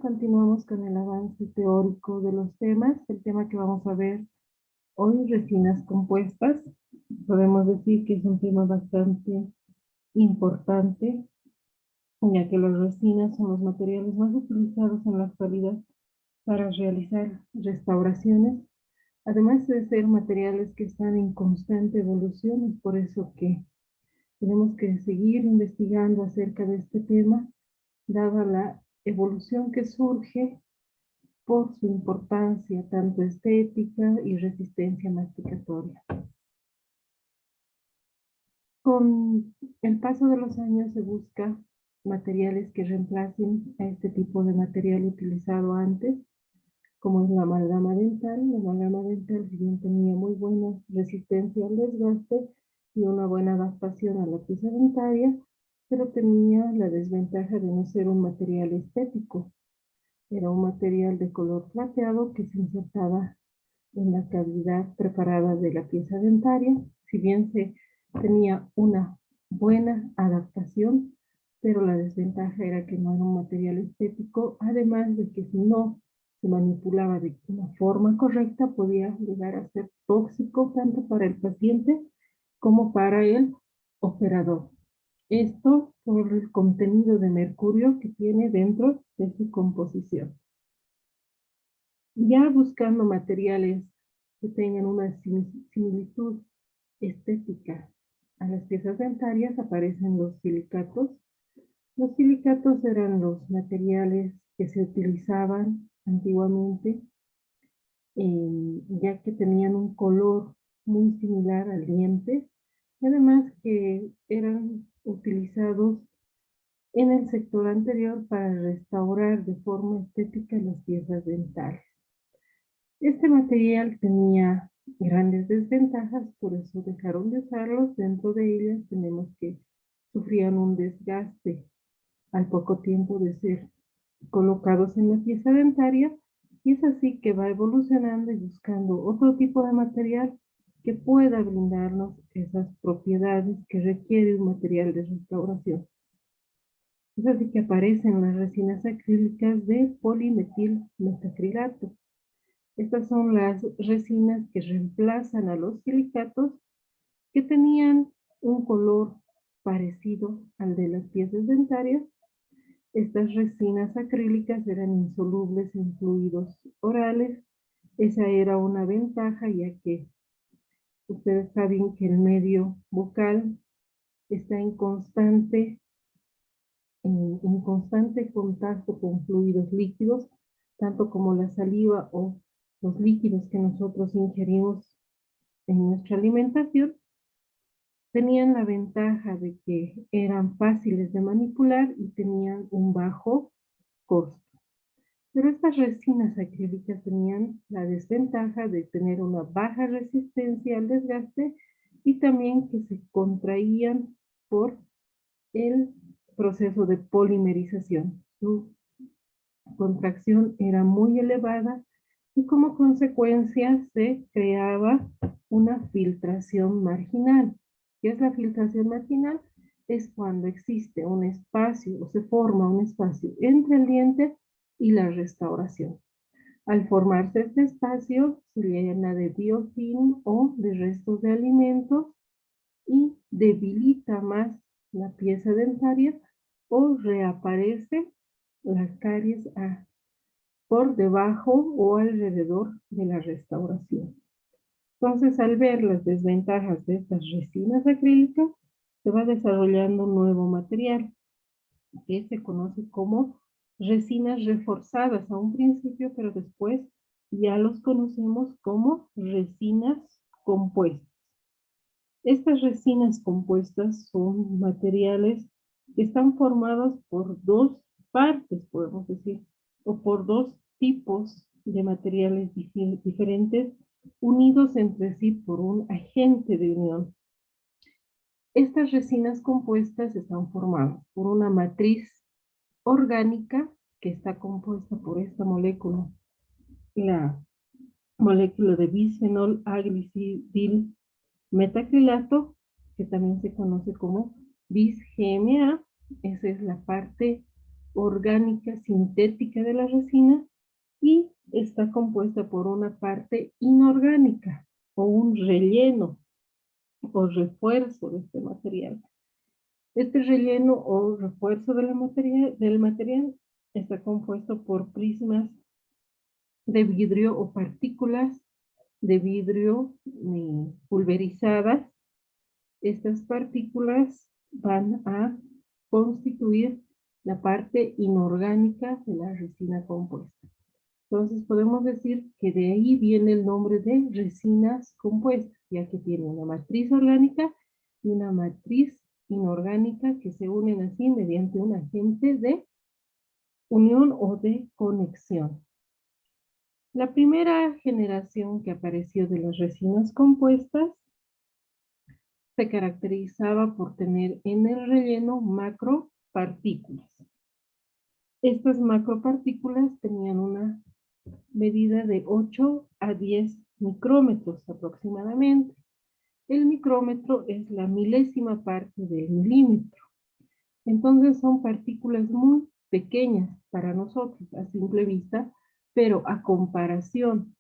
continuamos con el avance teórico de los temas. El tema que vamos a ver hoy, resinas compuestas. Podemos decir que es un tema bastante importante, ya que las resinas son los materiales más utilizados en la actualidad para realizar restauraciones. Además de ser materiales que están en constante evolución, es por eso que tenemos que seguir investigando acerca de este tema, dada la evolución que surge por su importancia tanto estética y resistencia masticatoria. Con el paso de los años se busca materiales que reemplacen a este tipo de material utilizado antes, como es la amalgama dental. La amalgama dental, si bien tenía muy buena resistencia al desgaste y una buena adaptación a la pieza dentaria, pero tenía la desventaja de no ser un material estético. Era un material de color plateado que se insertaba en la cavidad preparada de la pieza dentaria. Si bien se tenía una buena adaptación, pero la desventaja era que no era un material estético, además de que si no se manipulaba de una forma correcta, podía llegar a ser tóxico tanto para el paciente como para el operador. Esto por el contenido de mercurio que tiene dentro de su composición. Ya buscando materiales que tengan una similitud estética a las piezas dentarias, aparecen los silicatos. Los silicatos eran los materiales que se utilizaban antiguamente, ya que tenían un color muy similar al diente, y además que eran utilizados en el sector anterior para restaurar de forma estética las piezas dentales. Este material tenía grandes desventajas, por eso dejaron de usarlos. Dentro de ellas tenemos que sufrían un desgaste al poco tiempo de ser colocados en la pieza dentaria, y es así que va evolucionando y buscando otro tipo de material que pueda brindarnos esas propiedades que requiere un material de restauración. Es así que aparecen las resinas acrílicas de polimetilmetacrilato. Estas son las resinas que reemplazan a los silicatos, que tenían un color parecido al de las piezas dentarias. Estas resinas acrílicas eran insolubles en fluidos orales. Esa era una ventaja, ya que ustedes saben que el medio bucal está en constante contacto con fluidos líquidos, tanto como la saliva o los líquidos que nosotros ingerimos en nuestra alimentación. Tenían la ventaja de que eran fáciles de manipular y tenían un bajo costo. Pero estas resinas acrílicas tenían la desventaja de tener una baja resistencia al desgaste y también que se contraían por el proceso de polimerización. Su contracción era muy elevada y como consecuencia se creaba una filtración marginal. ¿Qué es la filtración marginal? Es cuando existe un espacio o se forma un espacio entre el diente y la restauración. Al formarse este espacio se llena de biofilm o de restos de alimentos y debilita más la pieza dentaria, o reaparece la caries por debajo o alrededor de la restauración. Entonces, al ver las desventajas de estas resinas acrílicas, se va desarrollando un nuevo material que se conoce como resinas reforzadas a un principio, pero después ya los conocemos como resinas compuestas. Estas resinas compuestas son materiales que están formados por dos partes, podemos decir, o por dos tipos de materiales diferentes, unidos entre sí por un agente de unión. Estas resinas compuestas están formadas por una matriz orgánica que está compuesta por esta molécula, la molécula de bisfenol A glicidil metacrilato, que también se conoce como bis-GMA. Esa es la parte orgánica sintética de la resina y está compuesta por una parte inorgánica o un relleno o refuerzo de este material. Este relleno o refuerzo de del material está compuesto por prismas de vidrio o partículas de vidrio pulverizadas. Estas partículas van a constituir la parte inorgánica de la resina compuesta. Entonces podemos decir que de ahí viene el nombre de resinas compuestas, ya que tiene una matriz orgánica y una matriz inorgánica que se unen así mediante un agente de unión o de conexión. La primera generación que apareció de las resinas compuestas se caracterizaba por tener en el relleno macropartículas. Estas macropartículas tenían una medida de 8 a 10 micrómetros aproximadamente. El micrómetro es la milésima parte del milímetro. Entonces son partículas muy pequeñas para nosotros a simple vista, pero a comparación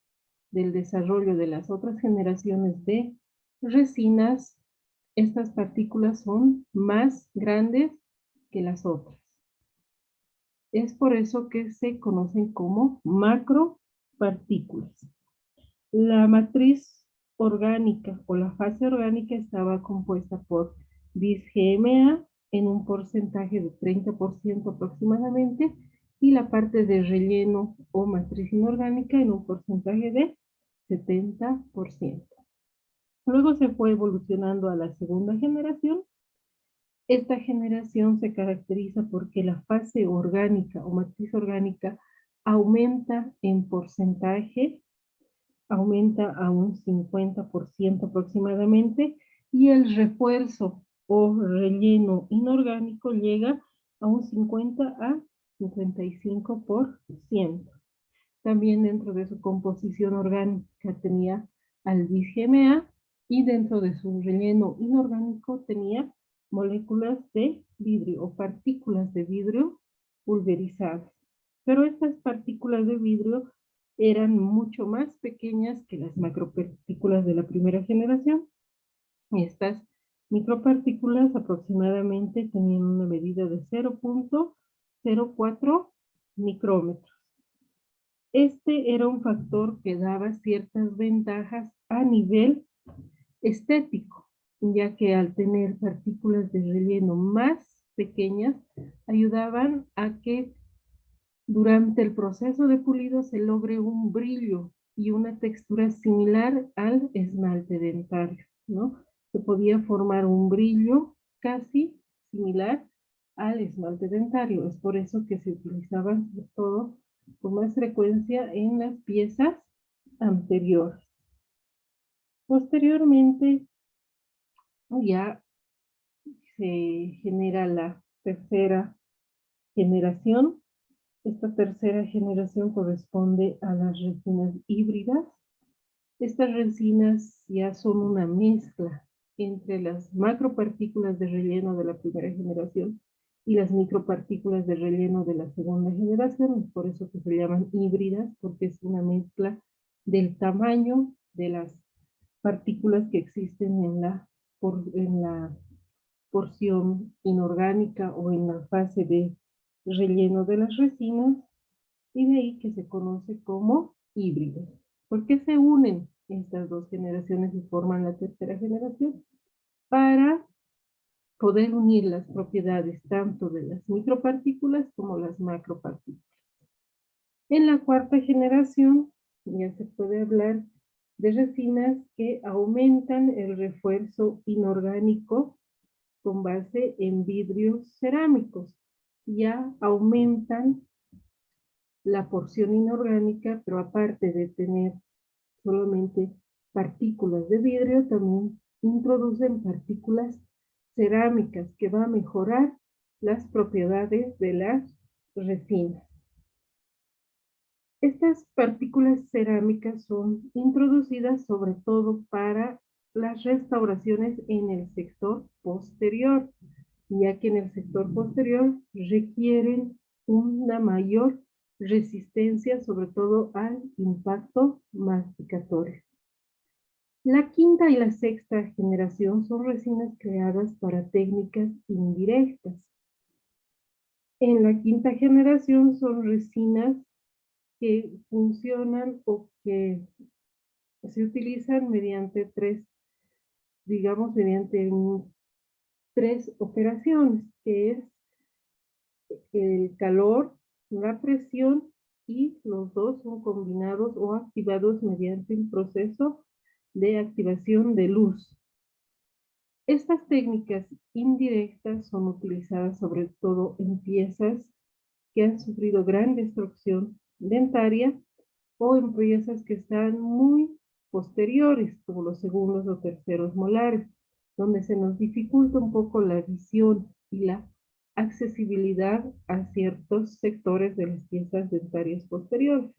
del desarrollo de las otras generaciones de resinas, estas partículas son más grandes que las otras. Es por eso que se conocen como macropartículas. La matriz orgánica o la fase orgánica estaba compuesta por bis-GMA en un porcentaje de 30% aproximadamente y la parte de relleno o matriz inorgánica en un porcentaje de 70%. Luego se fue evolucionando a la segunda generación. Esta generación se caracteriza porque la fase orgánica o matriz orgánica aumenta en porcentaje, aumenta a un 50% aproximadamente, y el refuerzo o relleno inorgánico llega a un 50 a 55%. También dentro de su composición orgánica tenía al bis-GMA y dentro de su relleno inorgánico tenía moléculas de vidrio o partículas de vidrio pulverizadas. Pero estas partículas de vidrio eran mucho más pequeñas que las macropartículas de la primera generación. Estas micropartículas aproximadamente tenían una medida de 0.04 micrómetros. Este era un factor que daba ciertas ventajas a nivel estético, ya que al tener partículas de relleno más pequeñas, ayudaban a que durante el proceso de pulido se logre un brillo y una textura similar al esmalte dentario, ¿no? Se podía formar un brillo casi similar al esmalte dentario. Es por eso que se utilizaban sobre todo con más frecuencia en las piezas anteriores. Posteriormente ya se genera la tercera generación. Esta tercera generación corresponde a las resinas híbridas. Estas resinas ya son una mezcla entre las macropartículas de relleno de la primera generación y las micropartículas de relleno de la segunda generación. Es por eso que se llaman híbridas, porque es una mezcla del tamaño de las partículas que existen en la porción inorgánica o en la fase de relleno de las resinas, y de ahí que se conoce como híbridos. ¿Por qué se unen estas dos generaciones y forman la tercera generación? Para poder unir las propiedades tanto de las micropartículas como las macropartículas. En la cuarta generación ya se puede hablar de resinas que aumentan el refuerzo inorgánico con base en vidrios cerámicos. Ya aumentan la porción inorgánica, pero aparte de tener solamente partículas de vidrio, también introducen partículas cerámicas que va a mejorar las propiedades de las resinas. Estas partículas cerámicas son introducidas sobre todo para las restauraciones en el sector posterior, ya que en el sector posterior requieren una mayor resistencia, sobre todo al impacto masticatorio. La quinta y la sexta generación son resinas creadas para técnicas indirectas. En la quinta generación son resinas que funcionan o que se utilizan mediante tres operaciones, que es el calor, la presión, y los dos son combinados o activados mediante un proceso de activación de luz. Estas técnicas indirectas son utilizadas sobre todo en piezas que han sufrido gran destrucción dentaria o en piezas que están muy posteriores, como los segundos o terceros molares, donde se nos dificulta un poco la visión y la accesibilidad a ciertos sectores de las piezas dentarias posteriores.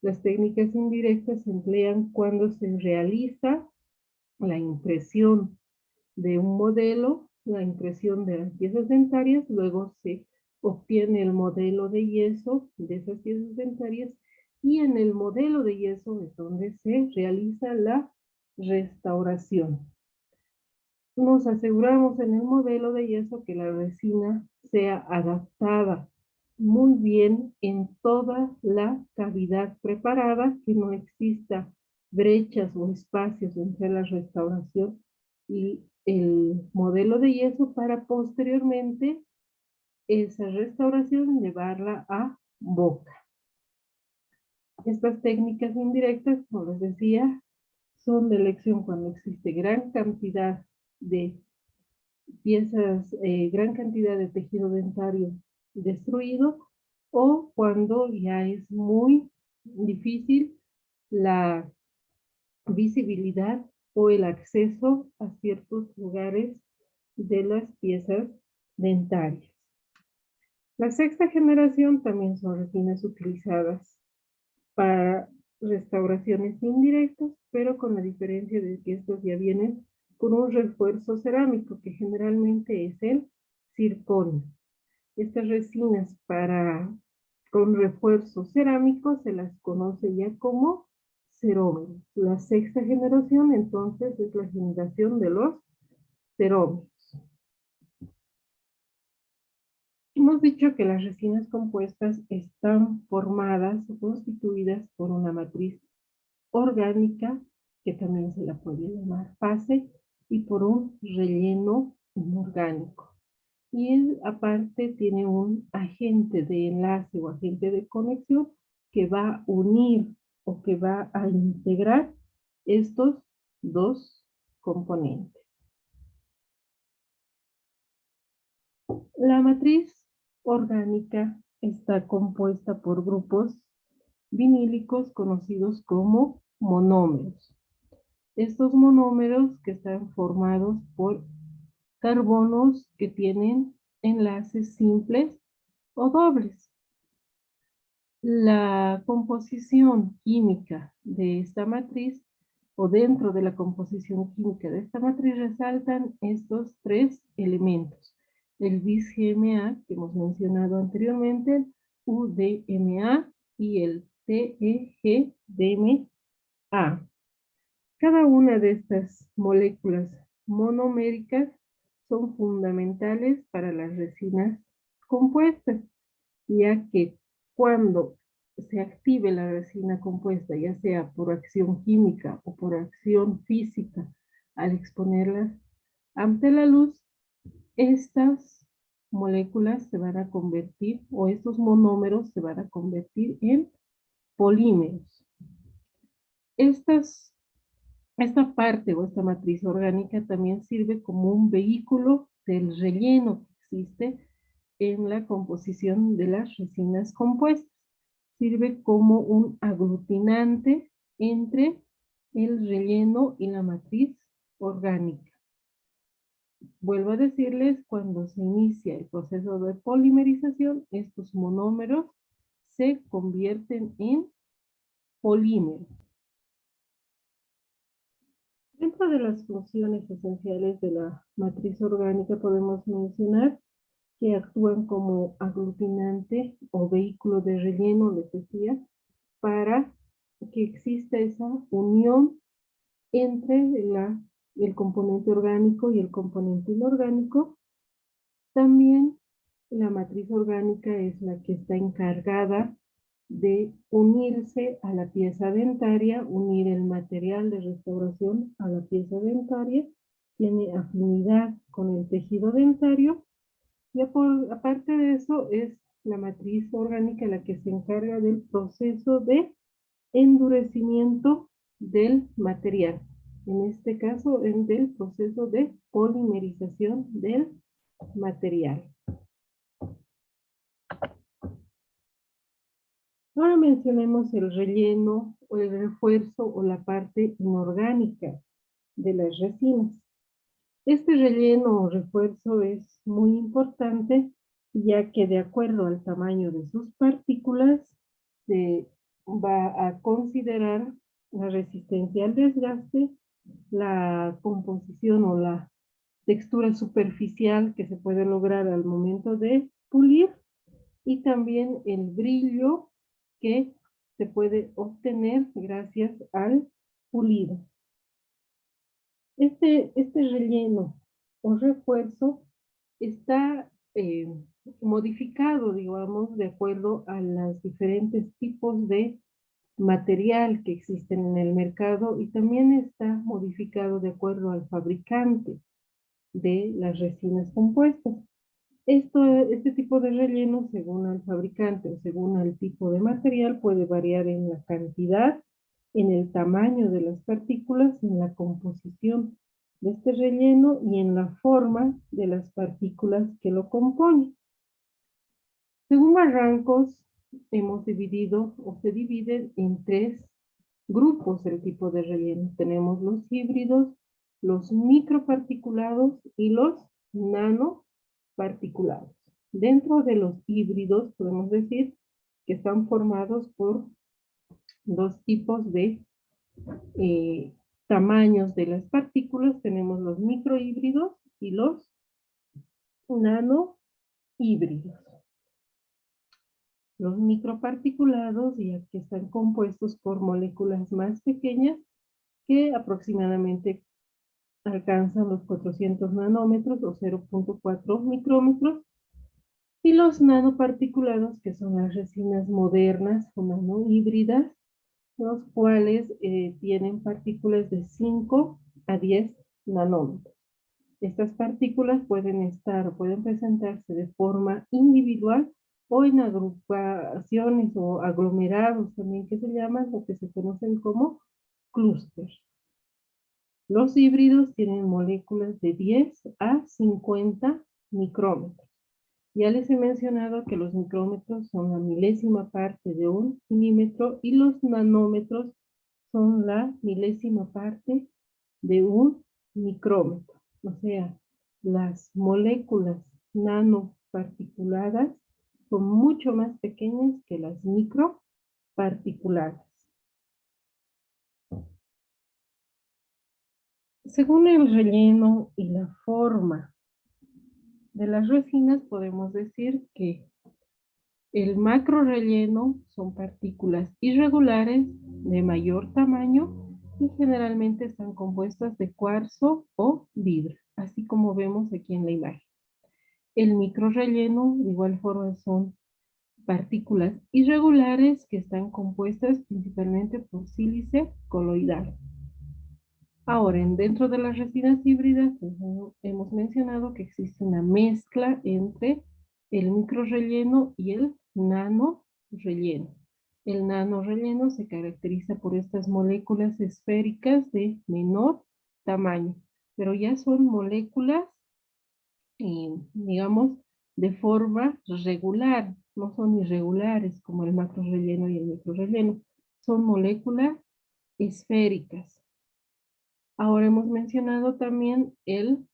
Las técnicas indirectas se emplean cuando se realiza la impresión de un modelo, la impresión de las piezas dentarias, luego se obtiene el modelo de yeso de esas piezas dentarias, y en el modelo de yeso es donde se realiza la restauración. Nos aseguramos en el modelo de yeso que la resina sea adaptada muy bien en toda la cavidad preparada, que no exista brechas o espacios entre la restauración y el modelo de yeso, para posteriormente esa restauración llevarla a boca. Estas técnicas indirectas, como les decía, son de elección cuando existe gran cantidad de piezas, gran cantidad de tejido dentario destruido, o cuando ya es muy difícil la visibilidad o el acceso a ciertos lugares de las piezas dentarias. La sexta generación también son resinas utilizadas para restauraciones indirectas, pero con la diferencia de que estos ya vienen con un refuerzo cerámico, que generalmente es el circonio. Estas resinas con refuerzo cerámico se las conoce ya como cerómeros. La sexta generación entonces es la generación de los cerómeros. Hemos dicho que las resinas compuestas están formadas o constituidas por una matriz orgánica, que también se la puede llamar fase, y por un relleno inorgánico. Y aparte tiene un agente de enlace o agente de conexión que va a unir o que va a integrar estos dos componentes. La matriz orgánica está compuesta por grupos vinílicos conocidos como monómeros. Estos monómeros que están formados por carbonos que tienen enlaces simples o dobles. La composición química de esta matriz, o dentro de la composición química de esta matriz, resaltan estos tres elementos: el bis-GMA, que hemos mencionado anteriormente, el UDMA y el TEG-DMA. Cada una de estas moléculas monoméricas son fundamentales para las resinas compuestas, ya que cuando se active la resina compuesta, ya sea por acción química o por acción física, al exponerlas ante la luz, estas moléculas se van a convertir, o estos monómeros se van a convertir en polímeros. Esta parte o esta matriz orgánica también sirve como un vehículo del relleno que existe en la composición de las resinas compuestas. Sirve como un aglutinante entre el relleno y la matriz orgánica. Vuelvo a decirles, cuando se inicia el proceso de polimerización, estos monómeros se convierten en polímeros. Dentro de las funciones esenciales de la matriz orgánica podemos mencionar que actúan como aglutinante o vehículo de relleno, les decía, para que exista esa unión entre el componente orgánico y el componente inorgánico. También la matriz orgánica es la que está encargada de unirse a la pieza dentaria, unir el material de restauración a la pieza dentaria, tiene afinidad con el tejido dentario y aparte de eso es la matriz orgánica la que se encarga del proceso de endurecimiento del material. En este caso, del proceso de polimerización del material. Ahora mencionemos el relleno o el refuerzo o la parte inorgánica de las resinas. Este relleno o refuerzo es muy importante ya que de acuerdo al tamaño de sus partículas se va a considerar la resistencia al desgaste, la composición o la textura superficial que se puede lograr al momento de pulir y también el brillo que se puede obtener gracias al pulido. Este relleno o refuerzo está modificado, digamos, de acuerdo a los diferentes tipos de material que existen en el mercado y también está modificado de acuerdo al fabricante de las resinas compuestas. Este tipo de relleno, según el fabricante o según el tipo de material, puede variar en la cantidad, en el tamaño de las partículas, en la composición de este relleno y en la forma de las partículas que lo componen. Según Barrancos, hemos dividido o se dividen en 3 grupos el tipo de relleno. Tenemos los híbridos, los microparticulados y los nanoparticulados. Dentro de los híbridos podemos decir que están formados por 2 tipos de tamaños de las partículas. Tenemos los microhíbridos y los nanohíbridos. Los microparticulados ya que están compuestos por moléculas más pequeñas que aproximadamente alcanzan los 400 nanómetros o 0.4 micrómetros, y los nanoparticulados, que son las resinas modernas o nanohíbridas, los cuales tienen partículas de 5 a 10 nanómetros. Estas partículas pueden presentarse de forma individual o en agrupaciones o aglomerados también que se llaman, o que se conocen como clústeres. Los híbridos tienen moléculas de 10 a 50 micrómetros. Ya les he mencionado que los micrómetros son la milésima parte de un milímetro y los nanómetros son la milésima parte de un micrómetro. O sea, las moléculas nanoparticuladas son mucho más pequeñas que las microparticuladas. Según el relleno y la forma de las resinas, podemos decir que el macro relleno son partículas irregulares de mayor tamaño y generalmente están compuestas de cuarzo o vidrio, así como vemos aquí en la imagen. El micro relleno, de igual forma, son partículas irregulares que están compuestas principalmente por sílice coloidal. Ahora, dentro de las resinas híbridas, hemos mencionado que existe una mezcla entre el microrrelleno y el nanorrelleno. El nanorrelleno se caracteriza por estas moléculas esféricas de menor tamaño, pero ya son moléculas, digamos, de forma regular, no son irregulares como el macrorrelleno y el microrrelleno, son moléculas esféricas. Ahora hemos mencionado también el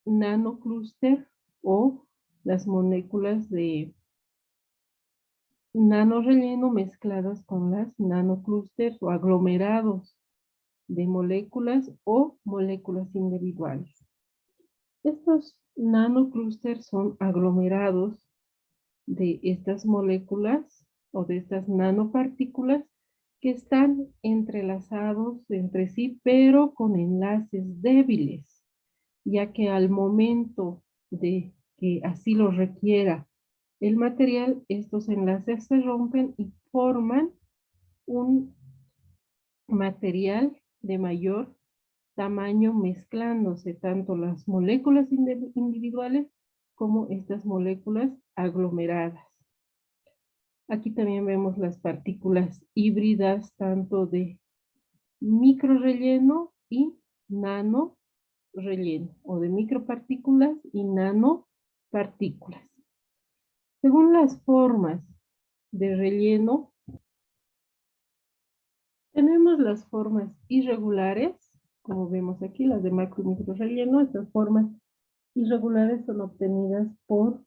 nanoclúster o las moléculas de nanorrelleno mezcladas con las nanoclústeres o aglomerados de moléculas o moléculas individuales. Estos nanoclústeres son aglomerados de estas moléculas o de estas nanopartículas que están entrelazados entre sí, pero con enlaces débiles, ya que al momento de que así lo requiera el material, estos enlaces se rompen y forman un material de mayor tamaño, mezclándose tanto las moléculas individuales como estas moléculas aglomeradas. Aquí también vemos las partículas híbridas, tanto de microrrelleno y nano relleno, o de micropartículas y nanopartículas. Según las formas de relleno, tenemos las formas irregulares, como vemos aquí, las de macro y microrrelleno. Estas formas irregulares son obtenidas por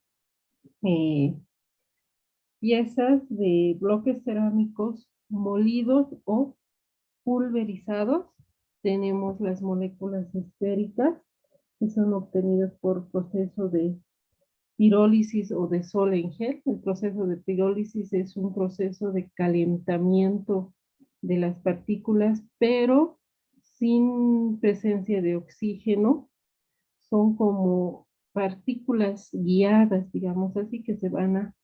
piezas de bloques cerámicos molidos o pulverizados. Tenemos las moléculas esféricas, que son obtenidas por proceso de pirólisis o de sol en gel. El proceso de pirólisis es un proceso de calentamiento de las partículas, pero sin presencia de oxígeno. Son como partículas guiadas, digamos así, que se van a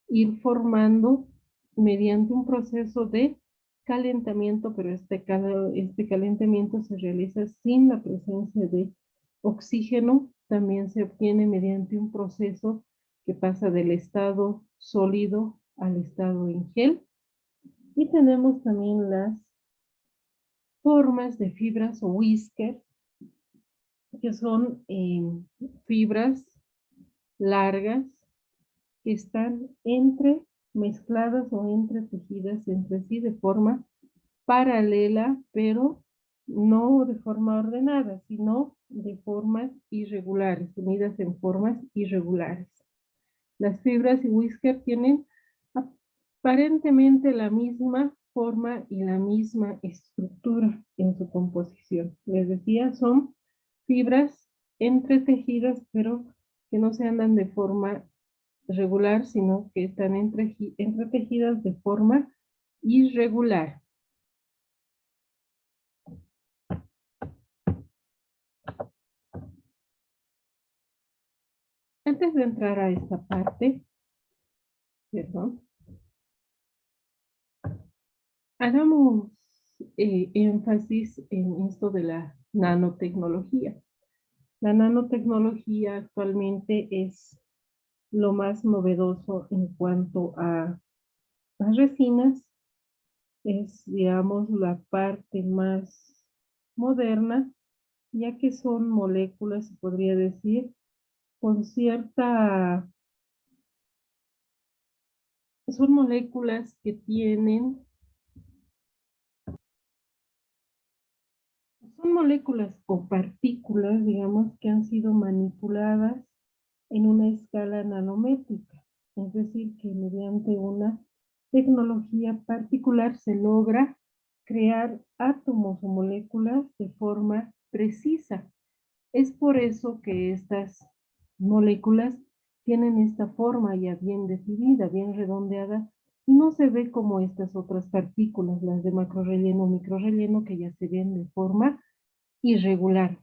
ir formando mediante un proceso de calentamiento, pero este calentamiento se realiza sin la presencia de oxígeno. También se obtiene mediante un proceso que pasa del estado sólido al estado en gel. Y tenemos también las formas de fibras o whisker, que son fibras largas que están mezcladas o entretejidas entre sí de forma paralela, pero no de forma ordenada, sino de formas irregulares, unidas en formas irregulares. Las fibras y whisker tienen aparentemente la misma forma y la misma estructura en su composición. Les decía, son fibras entretejidas, pero que no se andan de forma regular, sino que están entretejidas de forma irregular. Antes de entrar a esta parte, perdón, hagamos énfasis en esto de la nanotecnología. La nanotecnología actualmente es lo más novedoso en cuanto a las resinas. Es, digamos, la parte más moderna, ya que son moléculas, se podría decir, con son moléculas que son moléculas o partículas, digamos, que han sido manipuladas en una escala nanométrica. Es decir, que mediante una tecnología particular se logra crear átomos o moléculas de forma precisa. Es por eso que estas moléculas tienen esta forma ya bien definida, bien redondeada, y no se ve como estas otras partículas, las de macrorrelleno o microrrelleno, que ya se ven de forma irregular.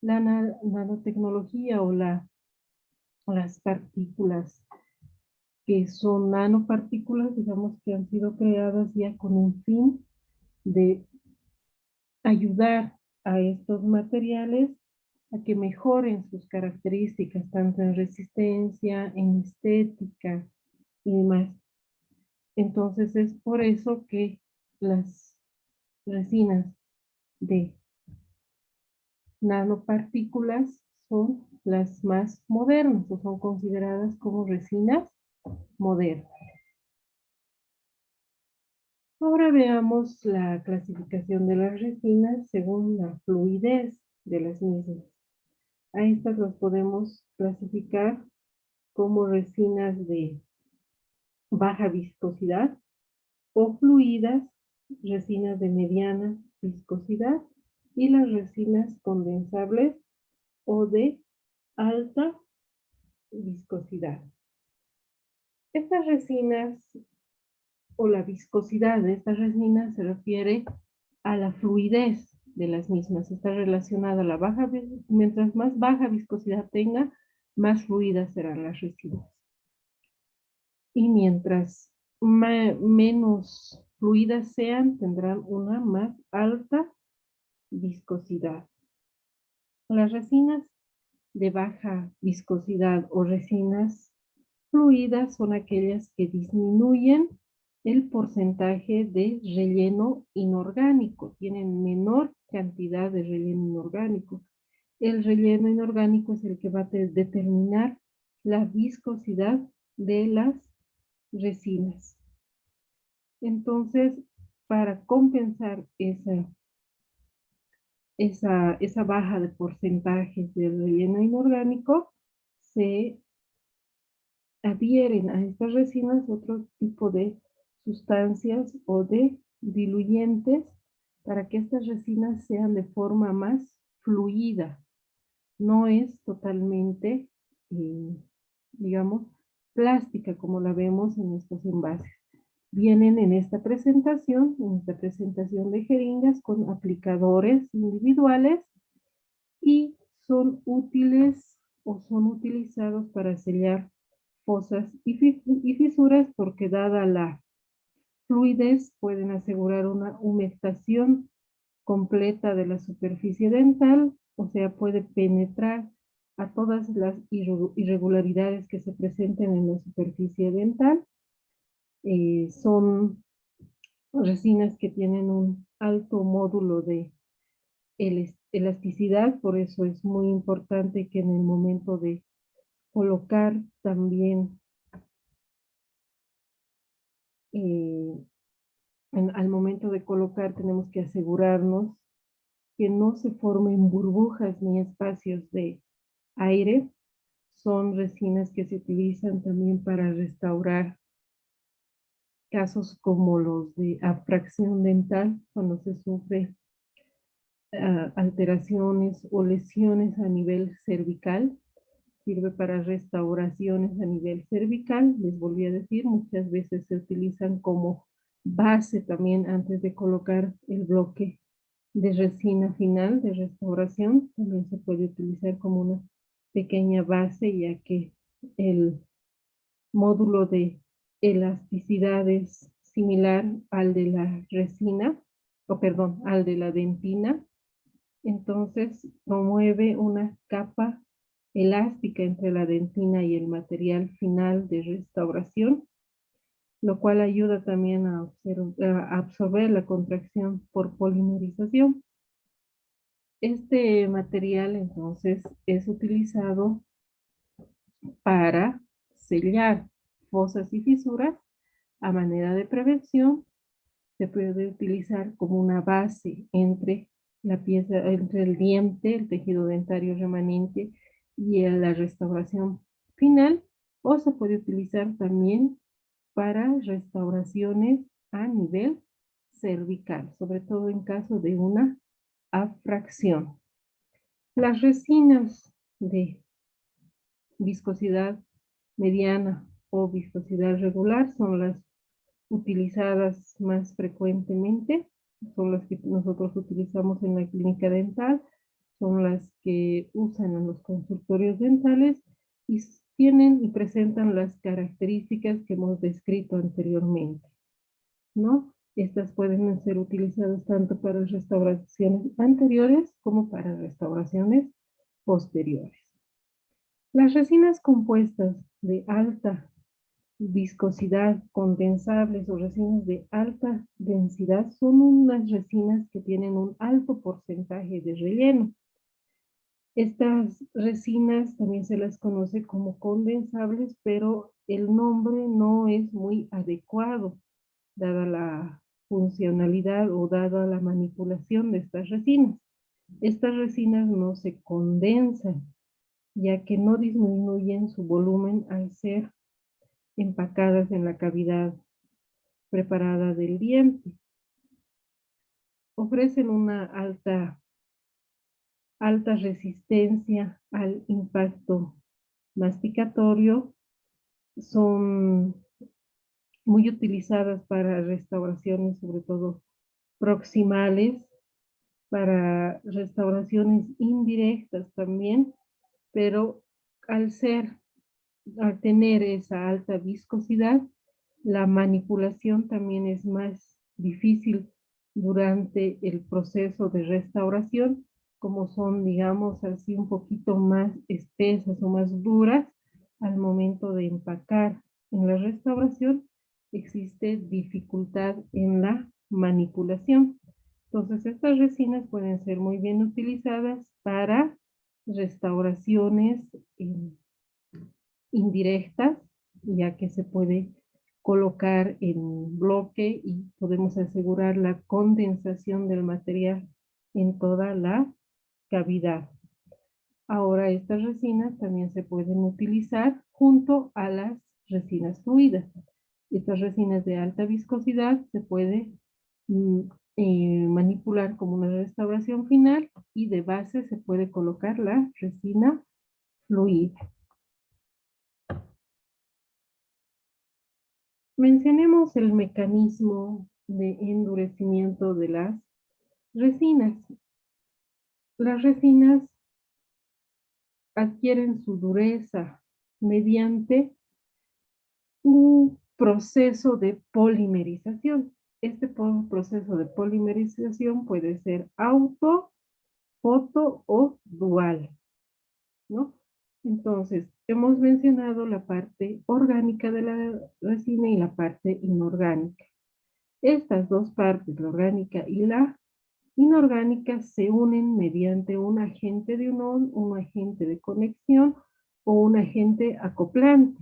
La nanotecnología o las partículas que son nanopartículas, digamos que han sido creadas ya con un fin de ayudar a estos materiales a que mejoren sus características, tanto en resistencia, en estética y demás. Entonces es por eso que las resinas de nanopartículas son las más modernas o son consideradas como resinas modernas. Ahora veamos la clasificación de las resinas según la fluidez de las mismas. A estas las podemos clasificar como resinas de baja viscosidad o fluidas, resinas de mediana viscosidad y las resinas condensables o de alta viscosidad. Estas resinas o la viscosidad de estas resinas se refiere a la fluidez de las mismas. Está relacionada a la baja, mientras más baja viscosidad tenga, más fluidas serán las resinas. Y mientras menos fluidas sean, tendrán una más alta viscosidad. Las resinas de baja viscosidad o resinas fluidas son aquellas que disminuyen el porcentaje de relleno inorgánico, tienen menor cantidad de relleno inorgánico. El relleno inorgánico es el que va a determinar la viscosidad de las resinas. Entonces, para compensar esa baja de porcentajes del relleno inorgánico, se adhieren a estas resinas otro tipo de sustancias o de diluyentes para que estas resinas sean de forma más fluida. No es totalmente, digamos, plástica como la vemos en estos envases. Vienen en esta presentación de jeringas con aplicadores individuales y son útiles o son utilizados para sellar fosas y fisuras porque dada la fluidez pueden asegurar una humectación completa de la superficie dental, o sea, puede penetrar a todas las irregularidades que se presenten en la superficie dental. Son resinas que tienen un alto módulo de elasticidad, por eso es muy importante que en el momento de colocar también, al momento de colocar tenemos que asegurarnos que no se formen burbujas ni espacios de aire. Son resinas que se utilizan también para restaurar casos como los de abfracción dental, cuando se sufre alteraciones o lesiones a nivel cervical. Sirve para restauraciones a nivel cervical. Les volví a decir, muchas veces se utilizan como base también antes de colocar el bloque de resina final de restauración. También se puede utilizar como una pequeña base, ya que el módulo de elasticidad es similar al de la resina, o perdón, al de la dentina. Entonces promueve una capa elástica entre la dentina y el material final de restauración, lo cual ayuda también a absorber la contracción por polimerización. Este material entonces es utilizado para sellar fosas y fisuras a manera de prevención. Se puede utilizar como una base entre la pieza, entre el diente, el tejido dentario remanente y la restauración final, o se puede utilizar también para restauraciones a nivel cervical, sobre todo en caso de una abfracción. Las resinas de viscosidad mediana o viscosidad regular son las utilizadas más frecuentemente, son las que nosotros utilizamos en la clínica dental, son las que usan en los consultorios dentales y tienen y presentan las características que hemos descrito anteriormente, ¿no? Estas pueden ser utilizadas tanto para restauraciones anteriores como para restauraciones posteriores. Las resinas compuestas de alta viscosidad, condensables o resinas de alta densidad son unas resinas que tienen un alto porcentaje de relleno. Estas resinas también se las conoce como condensables, pero el nombre no es muy adecuado, dada la funcionalidad o dada la manipulación de estas resinas. Estas resinas no se condensan, ya que no disminuyen su volumen al ser empacadas en la cavidad preparada del diente. Ofrecen una alta alta resistencia al impacto masticatorio, son muy utilizadas para restauraciones, sobre todo proximales, para restauraciones indirectas también, pero al al tener esa alta viscosidad, la manipulación también es más difícil durante el proceso de restauración, como son, digamos, así un poquito más espesas o más duras al momento de empacar. En la restauración existe dificultad en la manipulación. Entonces, estas resinas pueden ser muy bien utilizadas para restauraciones indirectas, ya que se puede colocar en bloque y podemos asegurar la condensación del material en toda la cavidad. Ahora estas resinas también se pueden utilizar junto a las resinas fluidas. Estas resinas de alta viscosidad se puede manipular como una restauración final y de base se puede colocar la resina fluida. Mencionemos el mecanismo de endurecimiento de las resinas. Las resinas adquieren su dureza mediante un proceso de polimerización. Este proceso de polimerización puede ser auto, foto o dual, ¿no? Entonces, hemos mencionado la parte orgánica de la resina y la parte inorgánica. Estas dos partes, la orgánica y la inorgánica, se unen mediante un agente de unión, un agente de conexión o un agente acoplante.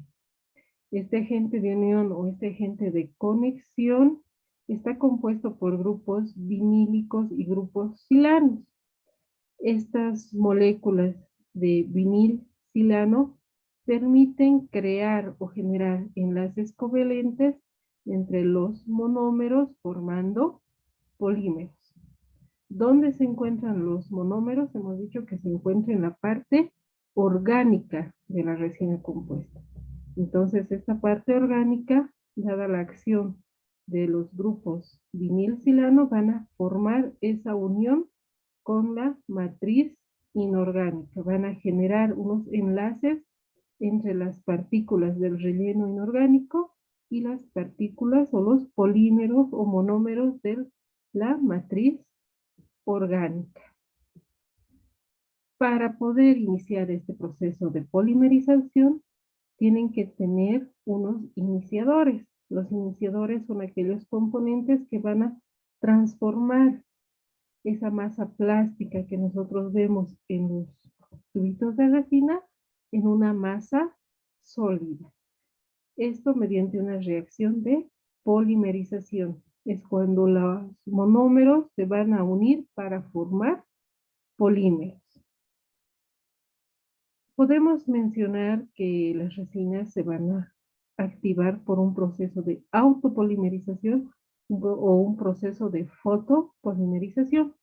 Este agente de unión o este agente de conexión está compuesto por grupos vinílicos y grupos silanos. Estas moléculas de vinil silano permiten crear o generar enlaces covalentes entre los monómeros formando polímeros. ¿Dónde se encuentran los monómeros? Hemos dicho que se encuentra en la parte orgánica de la resina compuesta. Entonces, esta parte orgánica, dada la acción de los grupos vinil-silano, van a formar esa unión con la matriz inorgánica. Van a generar unos enlaces entre las partículas del relleno inorgánico y las partículas o los polímeros o monómeros de la matriz orgánica. Para poder iniciar este proceso de polimerización, tienen que tener unos iniciadores. Los iniciadores son aquellos componentes que van a transformar esa masa plástica que nosotros vemos en los tubitos de resina en una masa sólida. Esto mediante una reacción de polimerización. Es cuando los monómeros se van a unir para formar polímeros. Podemos mencionar que las resinas se van a activar por un proceso de autopolimerización o un proceso de fotopolimerización.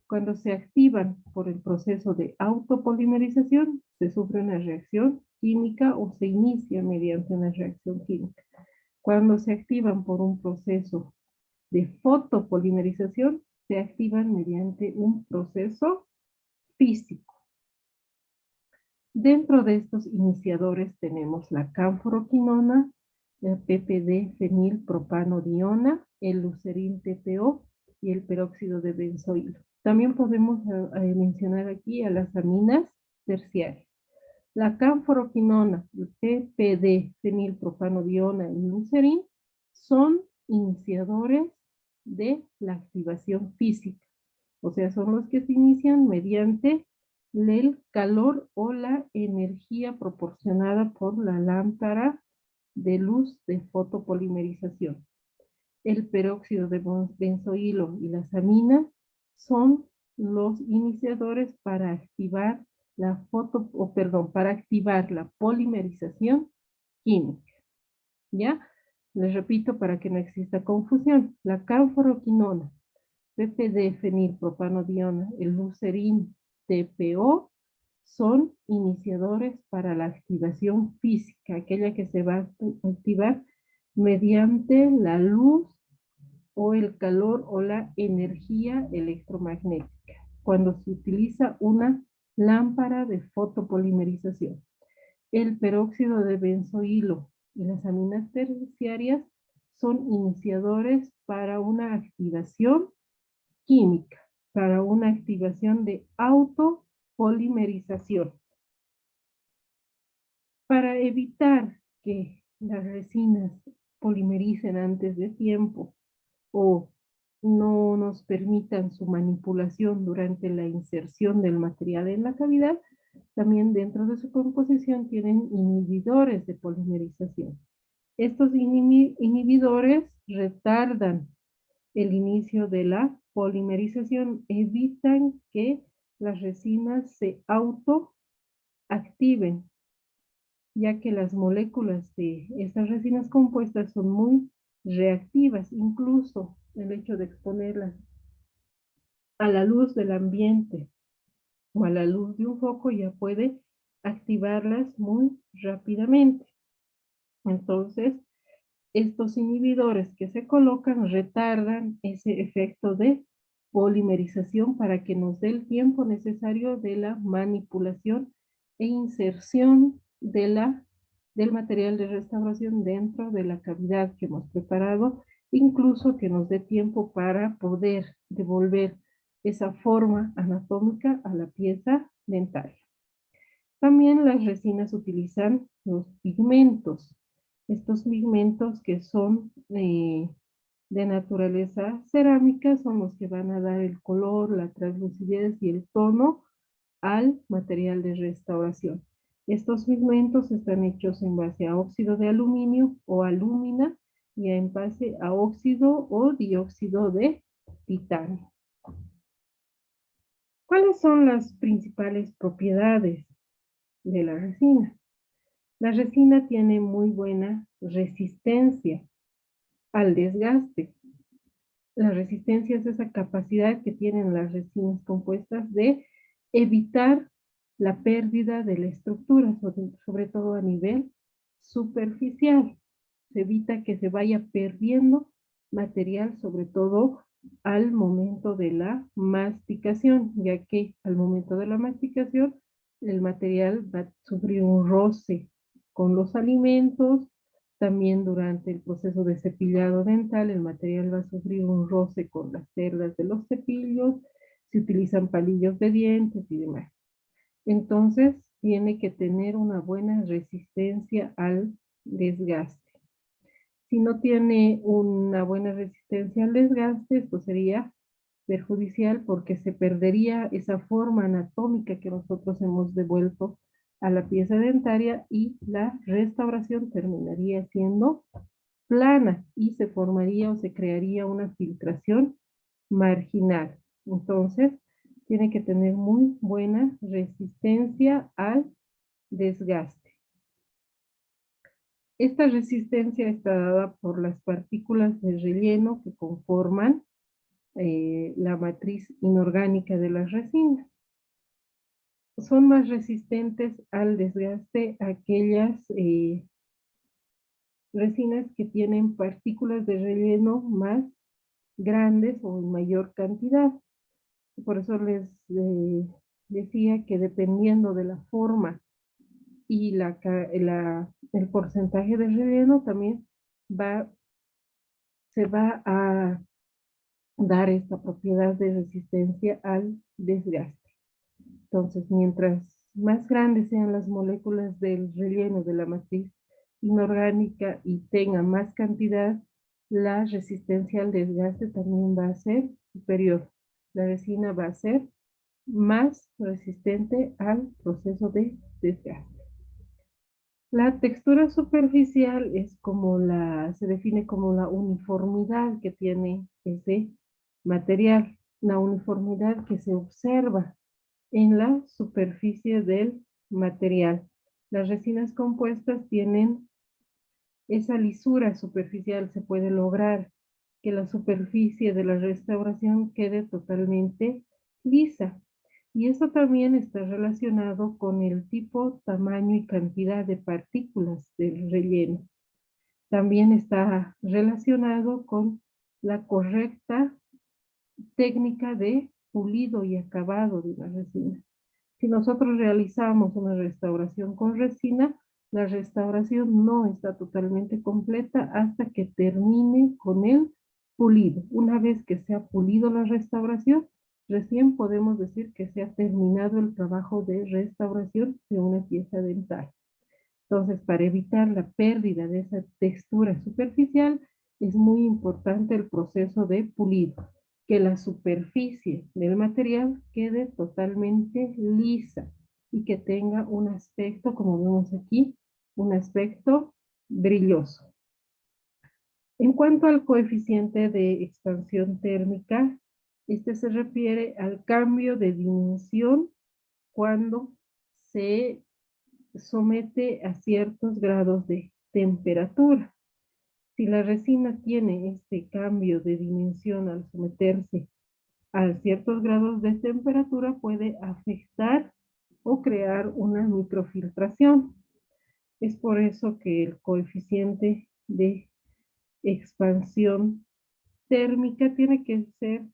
Cuando se activan por el proceso de autopolimerización, se sufre una reacción química o se inicia mediante una reacción química. Cuando se activan por un proceso de fotopolimerización, se activan mediante un proceso físico. Dentro de estos iniciadores tenemos la canforoquinona, el PPD-fenilpropanodiona, el lucerín TPO y el peróxido de benzoilo. También podemos mencionar aquí a las aminas terciarias. La canforoquinona, el PPD-fenilpropanodiona y el lucerín son iniciadores de la activación física. O sea, son los que se inician mediante el calor o la energía proporcionada por la lámpara de luz de fotopolimerización. El peróxido de benzoilo y las aminas son los iniciadores para activar para activar la polimerización química. ¿Ya? Les repito para que no exista confusión. La canforoquinona, PPD-fenilpropanodiona, el lucerín TPO son iniciadores para la activación física, aquella que se va a activar mediante la luz o el calor o la energía electromagnética, cuando se utiliza una lámpara de fotopolimerización. El peróxido de benzoilo y las aminas terciarias son iniciadores para una activación química, para una activación de autopolimerización. Para evitar que las resinas polimericen antes de tiempo o no nos permitan su manipulación durante la inserción del material en la cavidad, también dentro de su composición tienen inhibidores de polimerización. Estos inhibidores retardan el inicio de la polimerización, evitan que las resinas se autoactiven, ya que las moléculas de estas resinas compuestas son muy reactivas. Incluso el hecho de exponerlas a la luz del ambiente o a la luz de un foco ya puede activarlas muy rápidamente. Entonces, estos inhibidores que se colocan retardan ese efecto de polimerización para que nos dé el tiempo necesario de la manipulación e inserción del material de restauración dentro de la cavidad que hemos preparado, incluso que nos dé tiempo para poder devolver esa forma anatómica a la pieza dentaria. También las resinas utilizan los pigmentos. Estos pigmentos que son de naturaleza cerámica son los que van a dar el color, la translucidez y el tono al material de restauración. Estos pigmentos están hechos en base a óxido de aluminio o alúmina y en base a óxido o dióxido de titanio. ¿Cuáles son las principales propiedades de la resina? La resina tiene muy buena resistencia al desgaste. La resistencia es esa capacidad que tienen las resinas compuestas de evitar la pérdida de la estructura, sobre todo a nivel superficial. Se evita que se vaya perdiendo material, sobre todo al momento de la masticación, ya que al momento de la masticación el material va a sufrir un roce con los alimentos. También durante el proceso de cepillado dental, el material va a sufrir un roce con las cerdas de los cepillos, se utilizan palillos de dientes y demás. Entonces, tiene que tener una buena resistencia al desgaste. Si no tiene una buena resistencia al desgaste, esto sería perjudicial porque se perdería esa forma anatómica que nosotros hemos devuelto a la pieza dentaria y la restauración terminaría siendo plana y se formaría o se crearía una filtración marginal. Entonces, tiene que tener muy buena resistencia al desgaste. Esta resistencia está dada por las partículas de relleno que conforman la matriz inorgánica de las resinas. Son más resistentes al desgaste aquellas resinas que tienen partículas de relleno más grandes o en mayor cantidad. Por eso les decía que dependiendo de la forma y el porcentaje de relleno también se va a dar esta propiedad de resistencia al desgaste. Entonces, mientras más grandes sean las moléculas del relleno de la matriz inorgánica y tenga más cantidad, la resistencia al desgaste también va a ser superior. La resina va a ser más resistente al proceso de desgaste. La textura superficial es como se define como la uniformidad que tiene ese material, la uniformidad que se observa en la superficie del material. Las resinas compuestas tienen esa lisura superficial, se puede lograr que la superficie de la restauración quede totalmente lisa. Y eso también está relacionado con el tipo, tamaño y cantidad de partículas del relleno. También está relacionado con la correcta técnica de pulido y acabado de la resina. Si nosotros realizamos una restauración con resina, la restauración no está totalmente completa hasta que termine con el pulido. Una vez que se ha pulido la restauración, recién podemos decir que se ha terminado el trabajo de restauración de una pieza dental. Entonces, para evitar la pérdida de esa textura superficial, es muy importante el proceso de pulido, que la superficie del material quede totalmente lisa y que tenga un aspecto, como vemos aquí, un aspecto brilloso. En cuanto al coeficiente de expansión térmica, este se refiere al cambio de dimensión cuando se somete a ciertos grados de temperatura. Si la resina tiene este cambio de dimensión al someterse a ciertos grados de temperatura, puede afectar o crear una microfiltración. Es por eso que el coeficiente de expansión térmica tiene que ser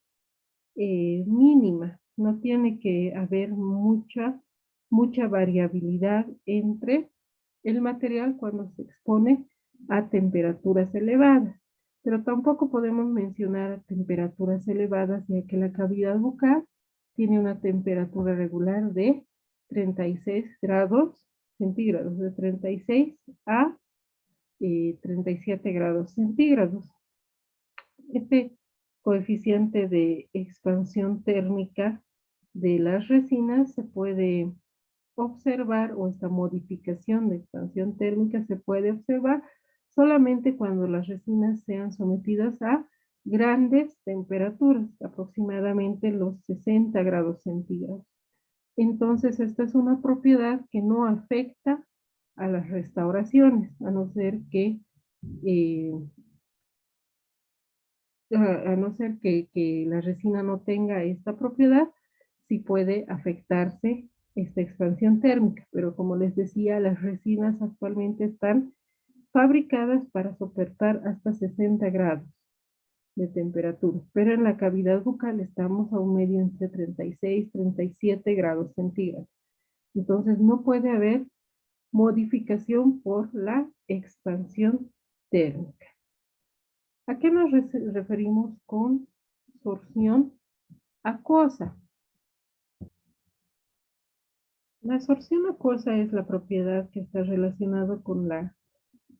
mínima, no tiene que haber mucha variabilidad entre el material cuando se expone a temperaturas elevadas. Pero tampoco podemos mencionar temperaturas elevadas, ya que la cavidad bucal tiene una temperatura regular de 36 grados centígrados, de 36 a 37 grados centígrados. Este coeficiente de expansión térmica de las resinas se puede observar, o esta modificación de expansión térmica se puede observar solamente cuando las resinas sean sometidas a grandes temperaturas, aproximadamente los 60 grados centígrados. Entonces, esta es una propiedad que no afecta a las restauraciones, a no ser que eh, a no ser que la resina no tenga esta propiedad, sí puede afectarse esta expansión térmica. Pero como les decía, las resinas actualmente están fabricadas para soportar hasta 60 grados de temperatura. Pero en la cavidad bucal estamos a un medio entre 36 y 37 grados centígrados. Entonces no puede haber modificación por la expansión térmica. ¿A qué nos referimos con sorción acuosa? La sorción acuosa es la propiedad que está relacionada con la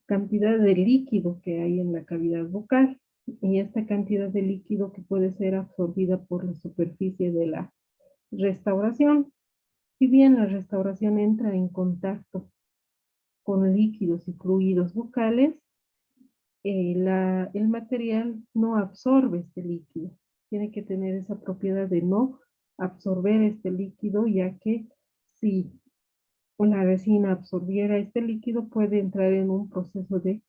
cantidad de líquido que hay en la cavidad bucal, y esta cantidad de líquido que puede ser absorbida por la superficie de la restauración. Si bien la restauración entra en contacto con líquidos y fluidos bucales, el material no absorbe este líquido. Tiene que tener esa propiedad de no absorber este líquido, ya que si la resina absorbiera este líquido, puede entrar en un proceso de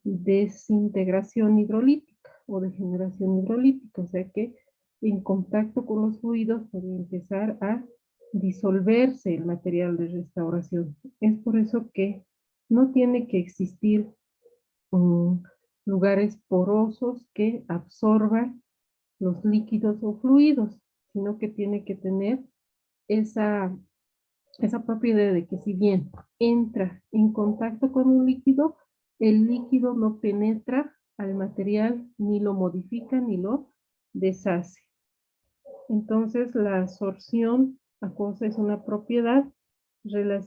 desintegración hidrolítica o de generación hidrolítica, o sea que en contacto con los fluidos puede empezar a disolverse el material de restauración. Es por eso que no tiene que existir lugares porosos que absorban los líquidos o fluidos, sino que tiene que tener esa propiedad de que si bien entra en contacto con un líquido, el líquido no penetra al material, ni lo modifica, ni lo deshace. Entonces, la absorción acuosa es una propiedad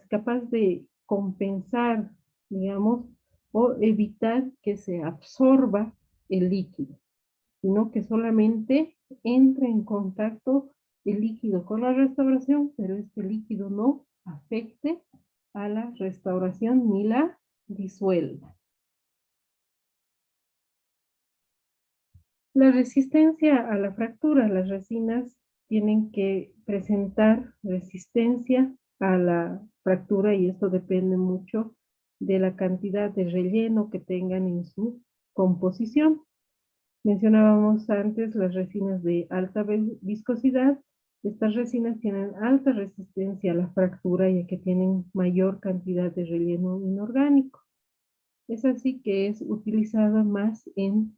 capaz de compensar, digamos, o evitar que se absorba el líquido, sino que solamente entre en contacto el líquido con la restauración, pero este líquido no afecte a la restauración ni la disuelva. La resistencia a la fractura. Las resinas tienen que presentar resistencia a la fractura, y esto depende mucho de la cantidad de relleno que tengan en su composición. Mencionábamos antes las resinas de alta viscosidad Estas resinas tienen alta resistencia a la fractura ya que tienen mayor cantidad de relleno inorgánico. Es así que es utilizada más en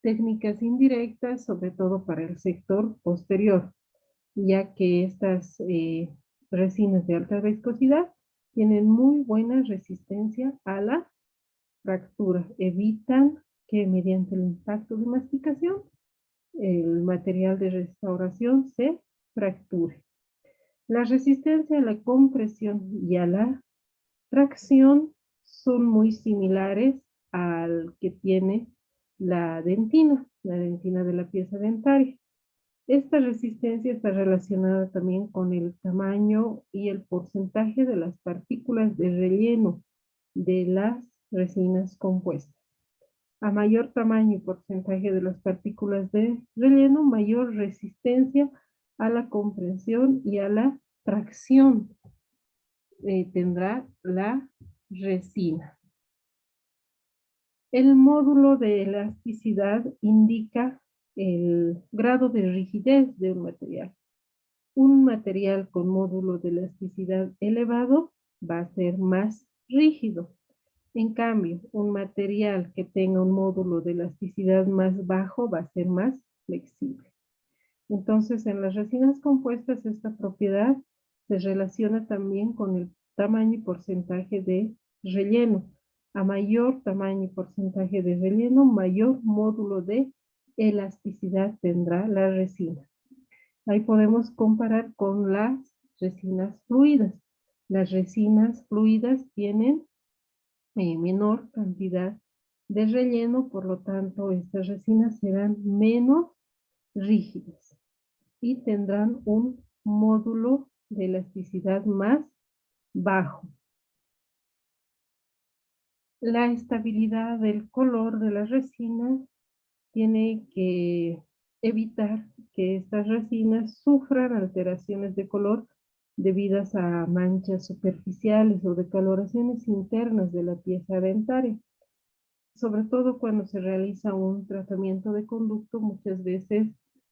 técnicas indirectas, sobre todo para el sector posterior, ya que estas resinas de alta viscosidad tienen muy buena resistencia a la fractura. Evitan que mediante el impacto de masticación el material de restauración se fracture. La resistencia a la compresión y a la tracción son muy similares al que tiene la dentina de la pieza dentaria. Esta resistencia está relacionada también con el tamaño y el porcentaje de las partículas de relleno de las resinas compuestas. A mayor tamaño y porcentaje de las partículas de relleno, mayor resistencia a la compresión y a la tracción tendrá la resina. El módulo de elasticidad indica el grado de rigidez de un material. Un material con módulo de elasticidad elevado va a ser más rígido. En cambio, un material que tenga un módulo de elasticidad más bajo va a ser más flexible. Entonces, en las resinas compuestas, esta propiedad se relaciona también con el tamaño y porcentaje de relleno. A mayor tamaño y porcentaje de relleno, mayor módulo de elasticidad tendrá la resina. Ahí podemos comparar con las resinas fluidas. Las resinas fluidas tienen menor cantidad de relleno, por lo tanto, estas resinas serán menos rígidas y tendrán un módulo de elasticidad más bajo. La estabilidad del color de las resinas tiene que evitar que estas resinas sufran alteraciones de color debidas a manchas superficiales o decoloraciones internas de la pieza dentaria. Sobre todo cuando se realiza un tratamiento de conducto, muchas veces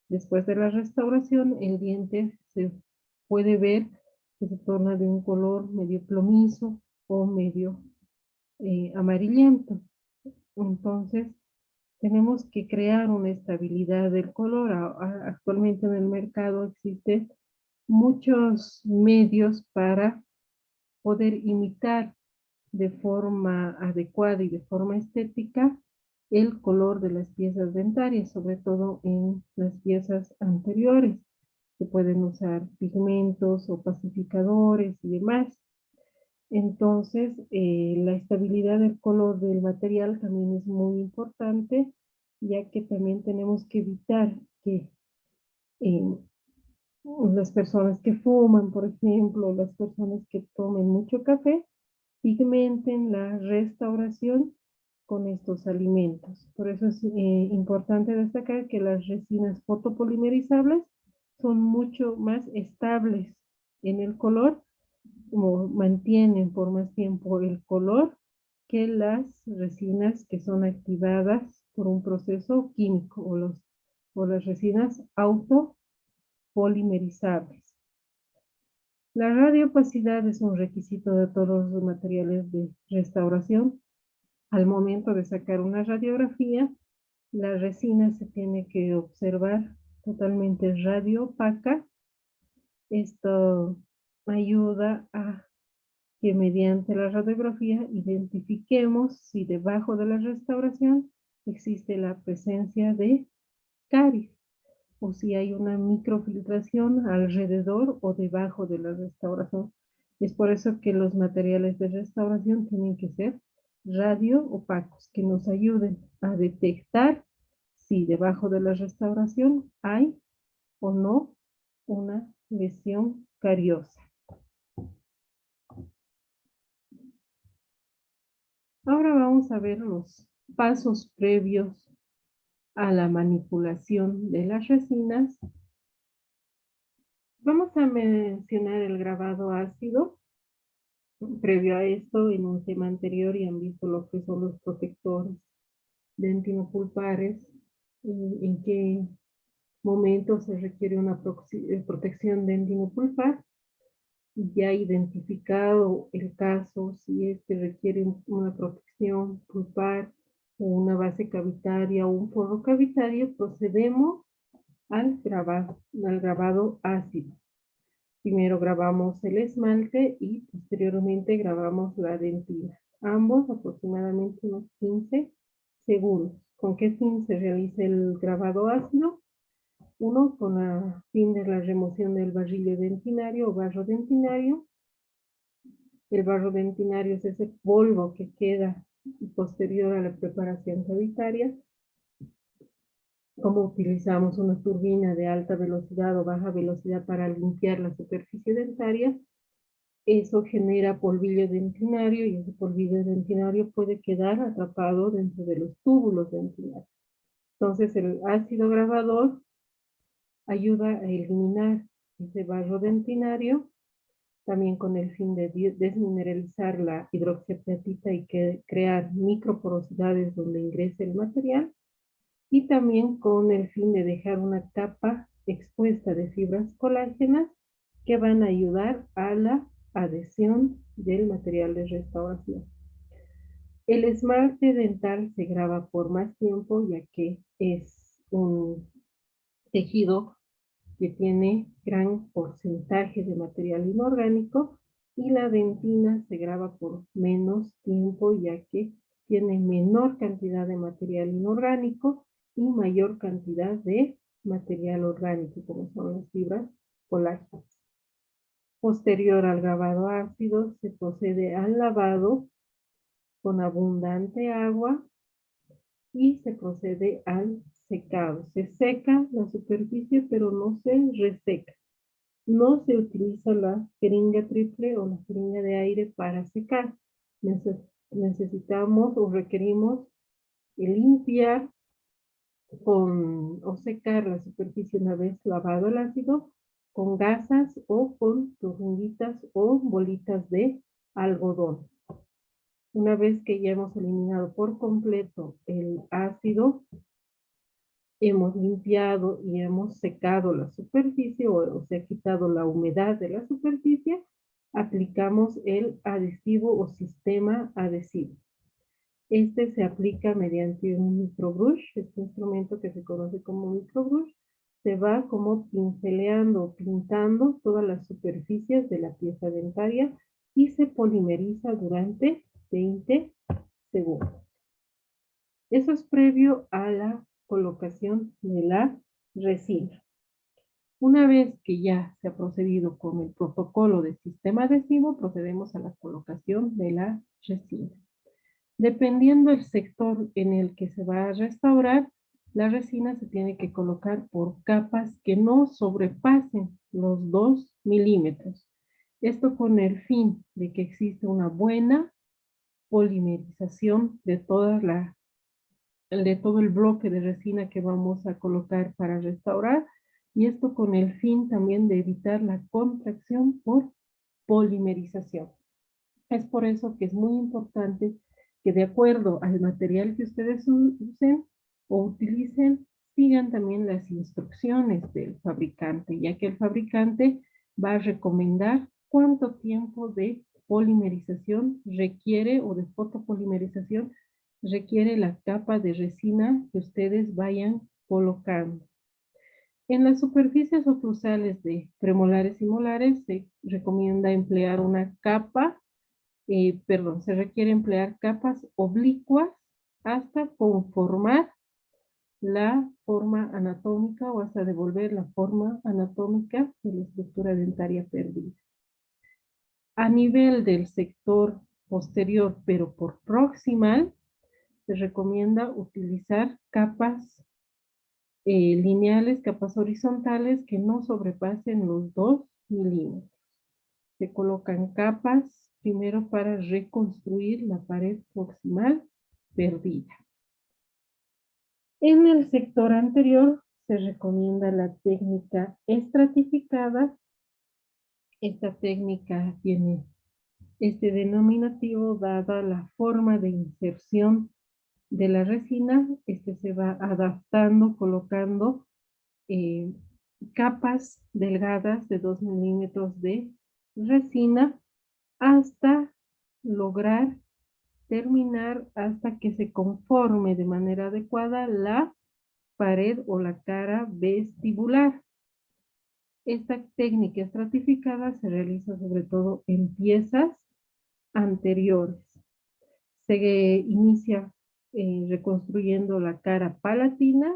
después de la restauración el diente se puede ver que se torna de un color medio plomizo o medio amarillento. Entonces, tenemos que crear una estabilidad del color. Actualmente en el mercado existen muchos medios para poder imitar de forma adecuada y de forma estética el color de las piezas dentarias, sobre todo en las piezas anteriores. Se pueden usar pigmentos o pacificadores y demás. Entonces, la estabilidad del color del material también es muy importante, ya que también tenemos que evitar que eh, las personas que fuman, por ejemplo, las personas que tomen mucho café, pigmenten la restauración con estos alimentos. Por eso es importante destacar que las resinas fotopolimerizables son mucho más estables en el color, como mantienen por más tiempo el color que las resinas que son activadas por un proceso químico o las resinas autopolimerizables. La radiopacidad es un requisito de todos los materiales de restauración. Al momento de sacar una radiografía, la resina se tiene que observar totalmente radiopaca. Esto ayuda a que mediante la radiografía identifiquemos si debajo de la restauración existe la presencia de caries o si hay una microfiltración alrededor o debajo de la restauración. Es por eso que los materiales de restauración tienen que ser radio opacos, que nos ayuden a detectar si debajo de la restauración hay o no una lesión cariosa. Ahora vamos a ver los pasos previos a la manipulación de las resinas. Vamos a mencionar el grabado ácido. Previo a esto, en un tema anterior, ya han visto lo que son los protectores dentinopulpares, en qué momento se requiere una protección dentinopulpar. Ya identificado el caso, si este requiere una protección pulpar o una base cavitaria o un forro cavitario, procedemos al grabado ácido. Primero grabamos el esmalte y posteriormente grabamos la dentina. Ambos aproximadamente unos 15 segundos. ¿Con qué fin se realiza el grabado ácido? Uno, con el fin de la remoción del barrillo dentinario o barro dentinario. El barro dentinario es ese polvo que queda posterior a la preparación cavitaria. Como utilizamos una turbina de alta velocidad o baja velocidad para limpiar la superficie dentaria, eso genera polvillo dentinario y ese polvillo dentinario puede quedar atrapado dentro de los túbulos dentinarios. Entonces el ácido grabador ayuda a eliminar ese barro dentinario, también con el fin de desmineralizar la hidroxiapatita y crear microporosidades donde ingrese el material, y también con el fin de dejar una capa expuesta de fibras colágenas que van a ayudar a la adhesión del material de restauración. El esmalte dental se graba por más tiempo, ya que es un tejido que tiene gran porcentaje de material inorgánico, y la dentina se graba por menos tiempo, ya que tiene menor cantidad de material inorgánico y mayor cantidad de material orgánico, como son las fibras colágenas. Posterior al grabado ácido, se procede al lavado con abundante agua y se procede al secado. Se seca la superficie, pero no se reseca. No se utiliza la jeringa triple o la jeringa de aire para secar. Necesitamos o requerimos limpiar o secar la superficie una vez lavado el ácido con gasas o con tornillitas o bolitas de algodón. Una vez que ya hemos eliminado por completo el ácido, hemos limpiado y hemos secado la superficie o se ha quitado la humedad de la superficie, aplicamos el adhesivo o sistema adhesivo. Este se aplica mediante un microbrush, este instrumento que se conoce como microbrush. Se va como pinceleando, pintando todas las superficies de la pieza dentaria y se polimeriza durante 20 segundos. Eso es previo a la colocación de la resina. Una vez que ya se ha procedido con el protocolo de sistema adhesivo, procedemos a la colocación de la resina. Dependiendo del sector en el que se va a restaurar, la resina se tiene que colocar por capas que no sobrepasen los 2 milímetros. Esto con el fin de que exista una buena polimerización de todo el bloque de resina que vamos a colocar para restaurar, y esto con el fin también de evitar la contracción por polimerización. Es por eso que es muy importante que, de acuerdo al material que ustedes usen o utilicen, sigan también las instrucciones del fabricante, ya que el fabricante va a recomendar cuánto tiempo de polimerización requiere o de fotopolimerización requiere la capa de resina que ustedes vayan colocando. En las superficies oclusales de premolares y molares se recomienda emplear una capa, se requiere emplear capas oblicuas hasta conformar la forma anatómica o hasta devolver la forma anatómica de la estructura dentaria perdida. A nivel del sector posterior, pero por proximal, se recomienda utilizar capas lineales, capas horizontales que no sobrepasen los 2 milímetros. Se colocan capas primero para reconstruir la pared proximal perdida. En el sector anterior se recomienda la técnica estratificada. Esta técnica tiene este denominativo dada la forma de inserción de la resina. Este se va adaptando, colocando eh, capas delgadas de 2 milímetros de resina hasta lograr terminar, hasta que se conforme de manera adecuada la pared o la cara vestibular. Esta técnica estratificada se realiza sobre todo en piezas anteriores. Se inicia reconstruyendo la cara palatina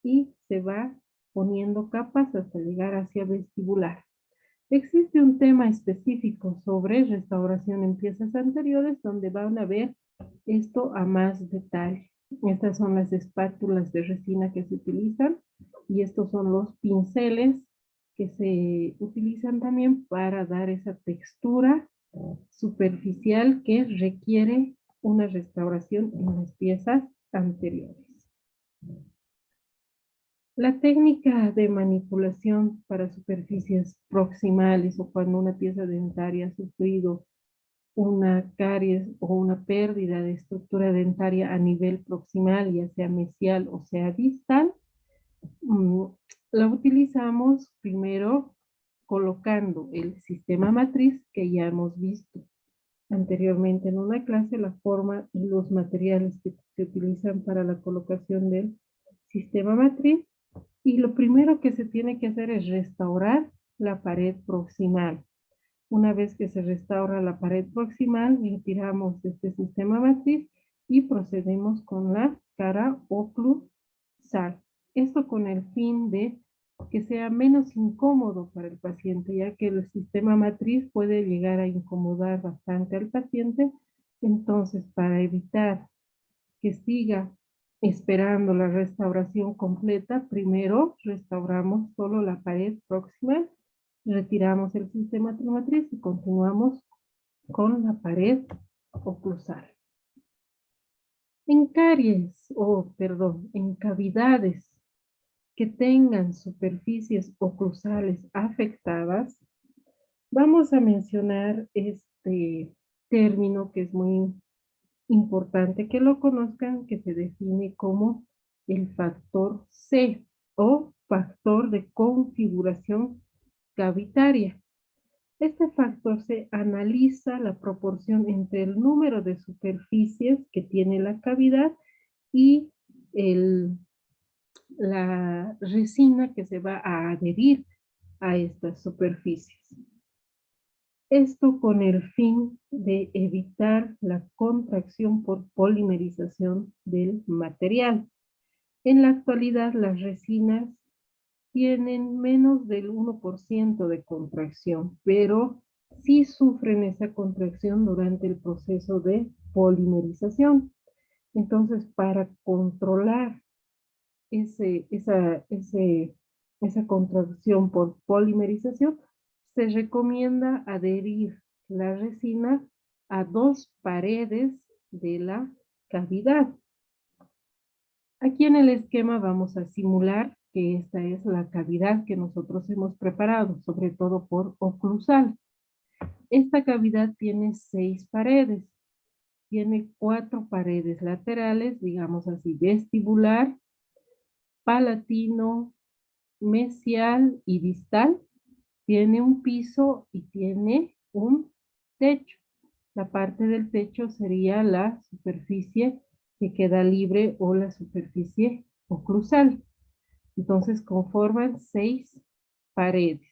y se va poniendo capas hasta llegar hacia vestibular. Existe un tema específico sobre restauración en piezas anteriores donde van a ver esto a más detalle. Estas son las espátulas de resina que se utilizan y estos son los pinceles que se utilizan también para dar esa textura superficial que requiere una restauración en las piezas anteriores. La técnica de manipulación para superficies proximales o cuando una pieza dentaria ha sufrido una caries o una pérdida de estructura dentaria a nivel proximal, ya sea mesial o sea distal, la utilizamos primero colocando el sistema matriz que ya hemos visto anteriormente en una clase, la forma y los materiales que se utilizan para la colocación del sistema matriz. Y lo primero que se tiene que hacer es restaurar la pared proximal. Una vez que se restaura la pared proximal, retiramos este sistema matriz y procedemos con la cara oclusal. Esto con el fin de que sea menos incómodo para el paciente, ya que el sistema matriz puede llegar a incomodar bastante al paciente. Entonces, para evitar que siga esperando la restauración completa, primero restauramos solo la pared próxima, retiramos el sistema matriz y continuamos con la pared oclusal. En caries, en cavidades que tengan superficies oclusales afectadas, vamos a mencionar este término que es muy importante que lo conozcan, que se define como el factor C o factor de configuración cavitaria. Este factor se analiza la proporción entre el número de superficies que tiene la cavidad y la resina que se va a adherir a estas superficies. Esto con el fin de evitar la contracción por polimerización del material. En la actualidad, las resinas tienen menos del 1% de contracción, pero sí sufren esa contracción durante el proceso de polimerización. Entonces, para controlar esa contracción por polimerización, se recomienda adherir la resina a 2 paredes de la cavidad. Aquí en el esquema vamos a simular que esta es la cavidad que nosotros hemos preparado, sobre todo por oclusal. Esta cavidad tiene 6 paredes. Tiene 4 paredes laterales, digamos así, vestibular, palatino, mesial y distal. Tiene un piso y tiene un techo. La parte del techo sería la superficie que queda libre o la superficie oclusal. Entonces conforman 6 paredes.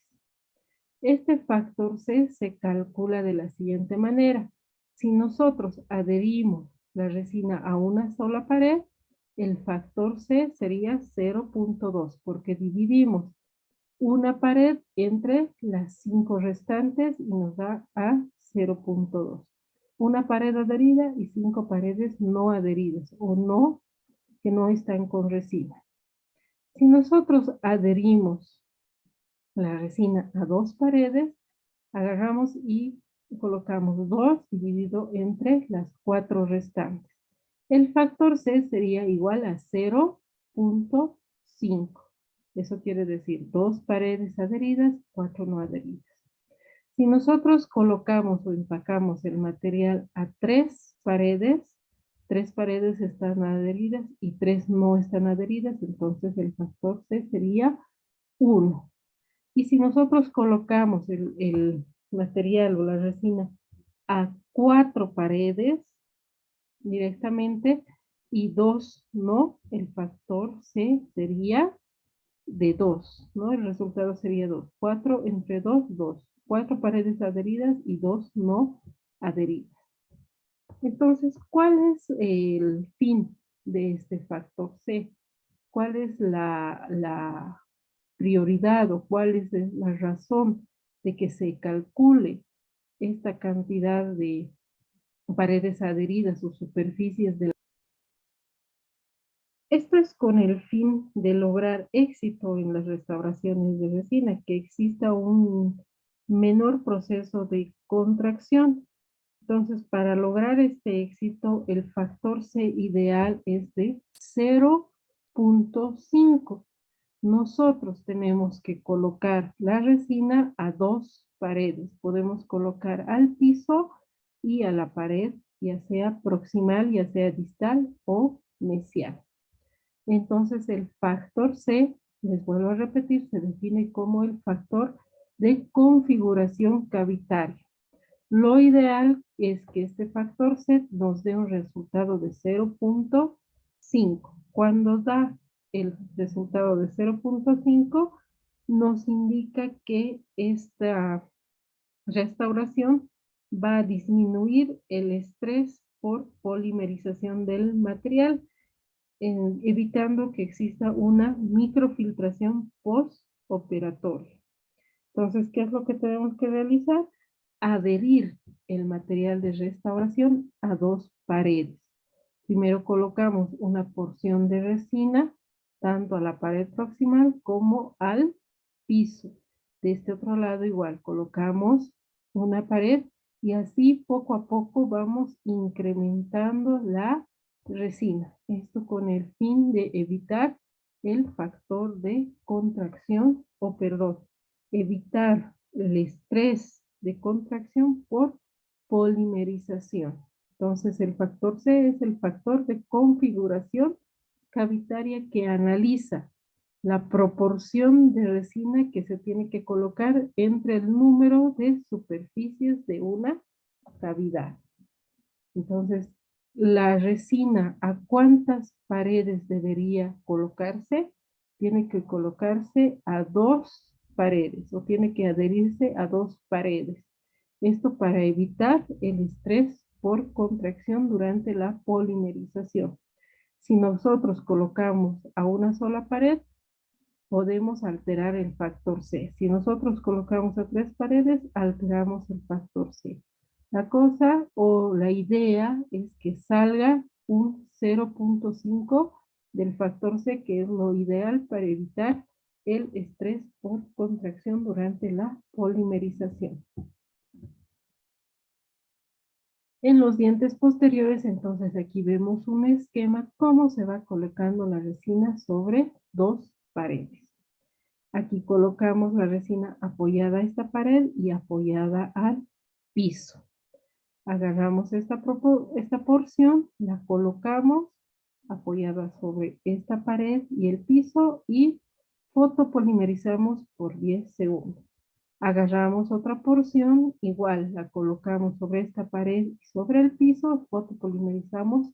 Este factor C se calcula de la siguiente manera. Si nosotros adherimos la resina a una sola pared, el factor C sería 0.2 porque dividimos una pared entre las 5 restantes y nos da a 0.2. Una pared adherida y 5 paredes no adheridas o no, que no están con resina. Si nosotros adherimos la resina a 2 paredes, agarramos y colocamos 2 dividido entre las 4 restantes. El factor C sería igual a 0.5. Eso quiere decir 2 paredes adheridas, 4 no adheridas. Si nosotros colocamos o empacamos el material a 3 paredes están adheridas y 3 no están adheridas, entonces el factor C sería 1. Y si nosotros colocamos el material o la resina a 4 paredes directamente y 2 no, el factor C sería de 2, ¿no? El resultado sería 2. 4 entre 2, 2. 4 paredes adheridas y 2 no adheridas. Entonces, ¿cuál es el fin de este factor C? ¿Cuál es la prioridad o cuál es la razón de que se calcule esta cantidad de paredes adheridas o superficies de la... Esto es con el fin de lograr éxito en las restauraciones de resina, que exista un menor proceso de contracción. Entonces, para lograr este éxito, el factor C ideal es de 0.5. Nosotros tenemos que colocar la resina a 2 paredes. Podemos colocar al piso y a la pared, ya sea proximal, ya sea distal o mesial. Entonces el factor C, les vuelvo a repetir, se define como el factor de configuración cavitaria. Lo ideal es que este factor C nos dé un resultado de 0.5. Cuando da el resultado de 0.5, nos indica que esta restauración va a disminuir el estrés por polimerización del material, evitando que exista una microfiltración postoperatoria. Entonces, ¿qué es lo que tenemos que realizar? Adherir el material de restauración a 2 paredes. Primero colocamos una porción de resina tanto a la pared proximal como al piso. De este otro lado igual colocamos una pared y así poco a poco vamos incrementando la resina. Esto con el fin de evitar el factor de contracción o perdón, evitar el estrés de contracción por polimerización. Entonces, el factor C es el factor de configuración cavitaria que analiza la proporción de resina que se tiene que colocar entre el número de superficies de una cavidad. Entonces, la resina, ¿a cuántas paredes debería colocarse? Tiene que colocarse a 2 paredes o tiene que adherirse a 2 paredes. Esto para evitar el estrés por contracción durante la polimerización. Si nosotros colocamos a una sola pared, podemos alterar el factor C. Si nosotros colocamos a 3 paredes, alteramos el factor C. La cosa o la idea es que salga un 0.5 del factor C, que es lo ideal para evitar el estrés por contracción durante la polimerización. En los dientes posteriores, entonces aquí vemos un esquema cómo se va colocando la resina sobre 2 paredes. Aquí colocamos la resina apoyada a esta pared y apoyada al piso. Agarramos esta porción, la colocamos apoyada sobre esta pared y el piso y fotopolimerizamos por 10 segundos. Agarramos otra porción, igual la colocamos sobre esta pared y sobre el piso, fotopolimerizamos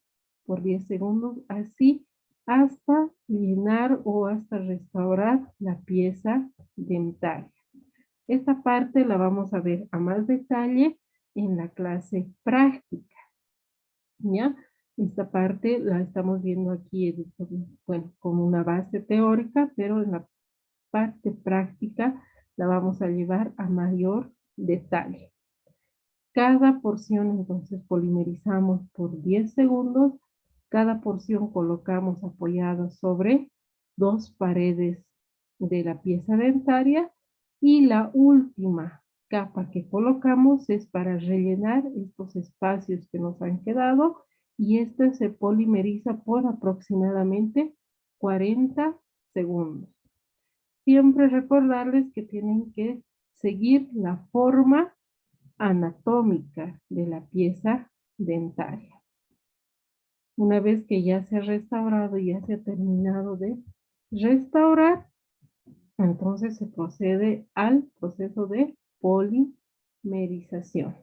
por 10 segundos, así hasta llenar o hasta restaurar la pieza dentaria. Esta parte la vamos a ver a más detalle en la clase práctica, ¿ya? Esta parte la estamos viendo aquí, bueno, como una base teórica, pero en la parte práctica la vamos a llevar a mayor detalle. Cada porción entonces polimerizamos por 10 segundos. Cada porción colocamos apoyada sobre 2 paredes de la pieza dentaria y la última capa que colocamos es para rellenar estos espacios que nos han quedado y este se polimeriza por aproximadamente 40 segundos. Siempre recordarles que tienen que seguir la forma anatómica de la pieza dentaria. Una vez que ya se ha restaurado y ya se ha terminado de restaurar, Entonces se procede al proceso de polimerización.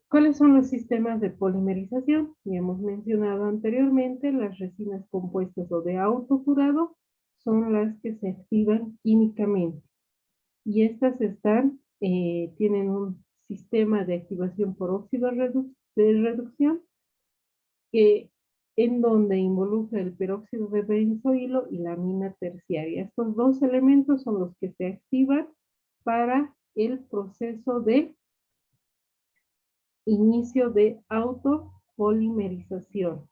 ¿Cuáles son los sistemas de polimerización? Ya hemos mencionado anteriormente, las resinas compuestas o de autocurado son las que se activan químicamente. Y estas tienen un sistema de activación por óxido de reducción en donde involucra el peróxido de benzoilo y la amina terciaria. Estos dos elementos son los que se activan para el proceso de inicio de autopolimerización.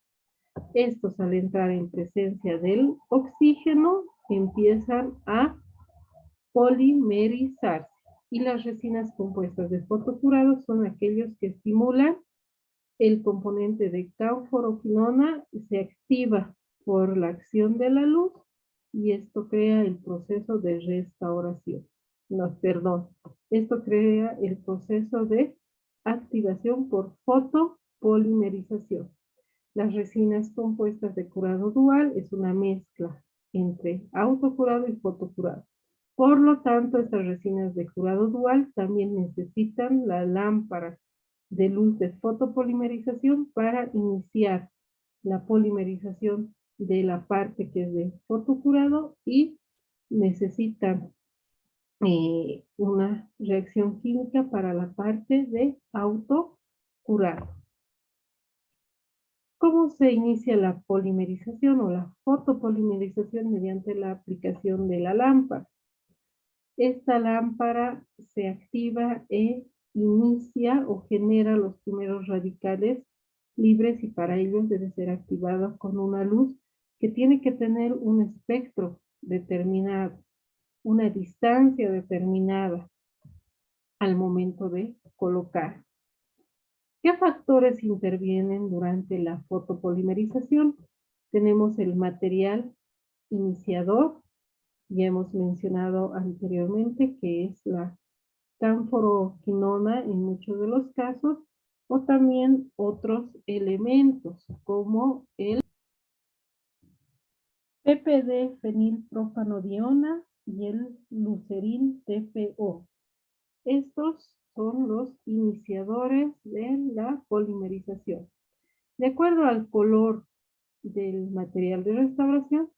Estos, al entrar en presencia del oxígeno, empiezan a polimerizarse. Y las resinas compuestas de fotocurado son aquellos que estimulan el componente de canforoquinona, se activa por la acción de la luz y esto crea el proceso de restauración. No, perdón. Esto crea el proceso de activación por fotopolimerización. Las resinas compuestas de curado dual es una mezcla entre autocurado y fotocurado. Por lo tanto, estas resinas de curado dual también necesitan la lámpara de luz de fotopolimerización para iniciar la polimerización de la parte que es de fotocurado y necesitan una reacción química para la parte de autocurado. ¿Cómo se inicia la polimerización o la fotopolimerización? Mediante la aplicación de la lámpara. Esta lámpara se activa e inicia o genera los primeros radicales libres y para ellos debe ser activada con una luz que tiene que tener un espectro determinado, una distancia determinada al momento de colocar. ¿Qué factores intervienen durante la fotopolimerización? Tenemos el material iniciador, ya hemos mencionado anteriormente que es la canforoquinona en muchos de los casos, o también otros elementos como el PPD fenilpropanodiona y el lucerín TPO. Estos son los iniciadores de la polimerización. De acuerdo al color del material de restauración,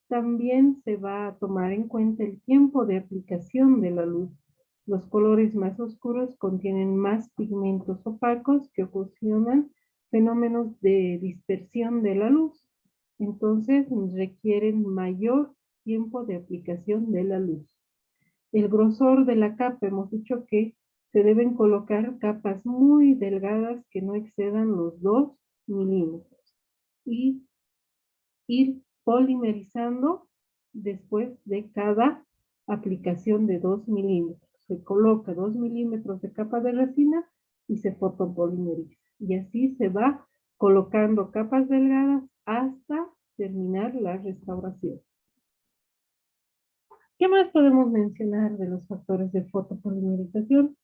también se va a tomar en cuenta el tiempo de aplicación de la luz. Los colores más oscuros contienen más pigmentos opacos que ocasionan fenómenos de dispersión de la luz. Entonces requieren mayor tiempo de aplicación de la luz. El grosor de la capa, hemos dicho que se deben colocar capas muy delgadas que no excedan los 2 milímetros y ir polimerizando después de cada aplicación de 2 milímetros. Se coloca 2 milímetros de capa de resina y se fotopolimeriza. Y así se va colocando capas delgadas hasta terminar la restauración. ¿Qué más podemos mencionar de los factores de fotopolimerización?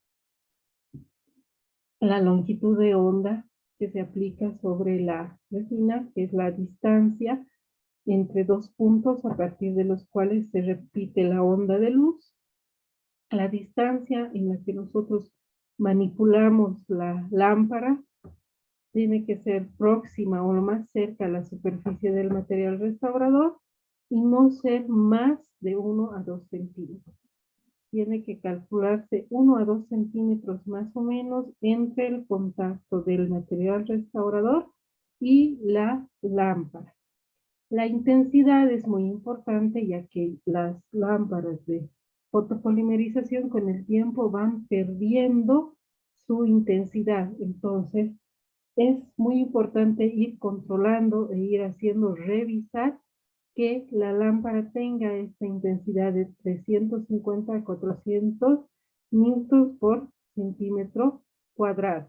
La longitud de onda que se aplica sobre la resina, que es la distancia entre dos puntos a partir de los cuales se repite la onda de luz. La distancia en la que nosotros manipulamos la lámpara tiene que ser próxima o lo más cerca a la superficie del material restaurador y no ser más de 1 a 2 centímetros. Tiene que calcularse 1 a 2 centímetros más o menos entre el contacto del material restaurador y la lámpara. La intensidad es muy importante ya que las lámparas de fotopolimerización con el tiempo van perdiendo su intensidad. Entonces, es muy importante ir controlando e ir haciendo revisar que la lámpara tenga esta intensidad de 350 a 400 newtons por centímetro cuadrado.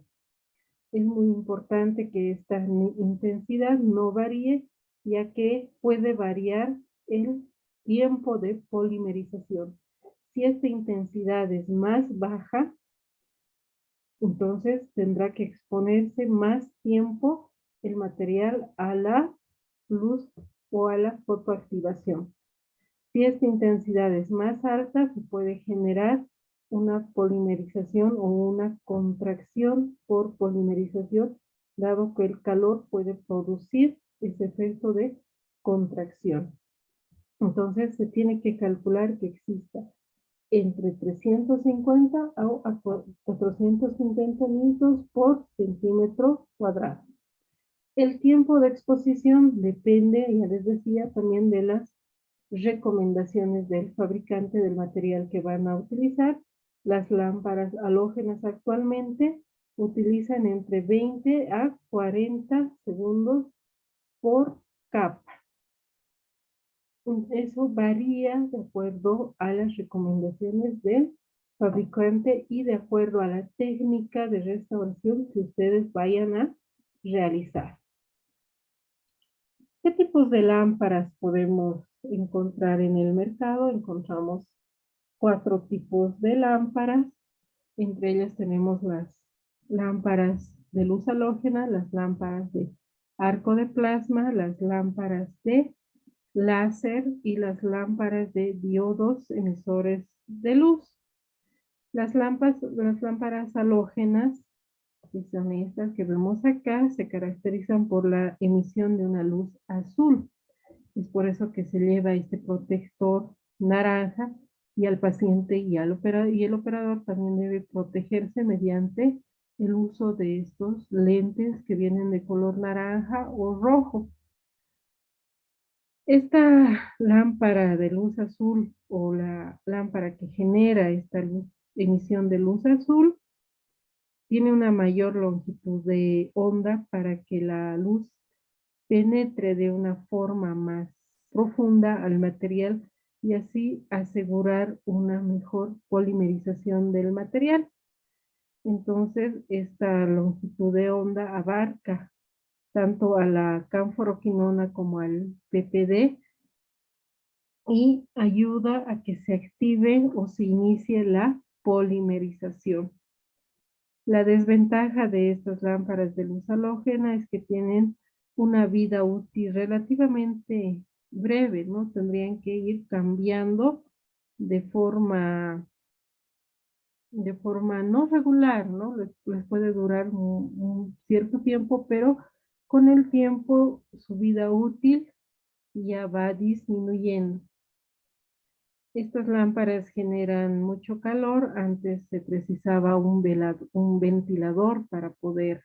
Es muy importante que esta intensidad no varíe, ya que puede variar el tiempo de polimerización. Si esta intensidad es más baja, entonces tendrá que exponerse más tiempo el material a la luz o a la fotoactivación. Si esta intensidad es más alta, se puede generar una polimerización o una contracción por polimerización, dado que el calor puede producir ese efecto de contracción. Entonces, se tiene que calcular que exista entre 350 a 450 newtons por centímetro cuadrado. El tiempo de exposición depende, ya les decía, también de las recomendaciones del fabricante del material que van a utilizar. Las lámparas halógenas actualmente utilizan entre 20 a 40 segundos por capa. Eso varía de acuerdo a las recomendaciones del fabricante y de acuerdo a la técnica de restauración que ustedes vayan a realizar. ¿Qué tipos de lámparas podemos encontrar en el mercado? Encontramos 4 tipos de lámparas. Entre ellas tenemos las lámparas de luz halógena, las lámparas de arco de plasma, las lámparas de láser y las lámparas de diodos emisores de luz. Las lámparas halógenas, que son estas que vemos acá, se caracterizan por la emisión de una luz azul. Es por eso que se lleva este protector naranja y al paciente y el operador también debe protegerse mediante el uso de estos lentes que vienen de color naranja o rojo. Esta lámpara de luz azul o la lámpara que genera esta emisión de luz azul tiene una mayor longitud de onda para que la luz penetre de una forma más profunda al material y así asegurar una mejor polimerización del material. Entonces, esta longitud de onda abarca tanto a la canforoquinona como al PPD y ayuda a que se active o se inicie la polimerización. La desventaja de estas lámparas de luz halógena es que tienen una vida útil relativamente breve, ¿no? Tendrían que ir cambiando de forma no regular, ¿no? Les puede durar un cierto tiempo, pero con el tiempo su vida útil ya va disminuyendo. Estas lámparas generan mucho calor. Antes se precisaba un ventilador para poder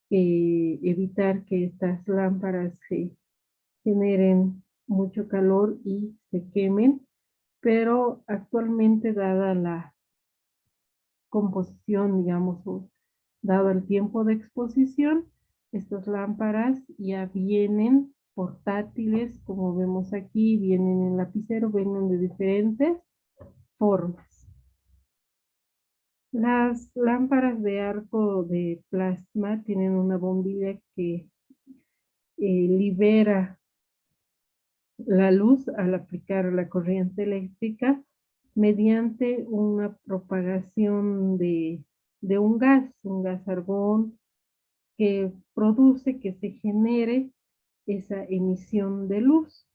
evitar que estas lámparas se generen mucho calor y se quemen, pero actualmente dada la composición, digamos, o dado el tiempo de exposición, estas lámparas ya vienen portátiles, como vemos aquí, vienen en lapicero, vienen de diferentes formas. Las lámparas de arco de plasma tienen una bombilla que libera la luz al aplicar la corriente eléctrica mediante una propagación de un gas argón, que produce que se genere esa emisión de luz.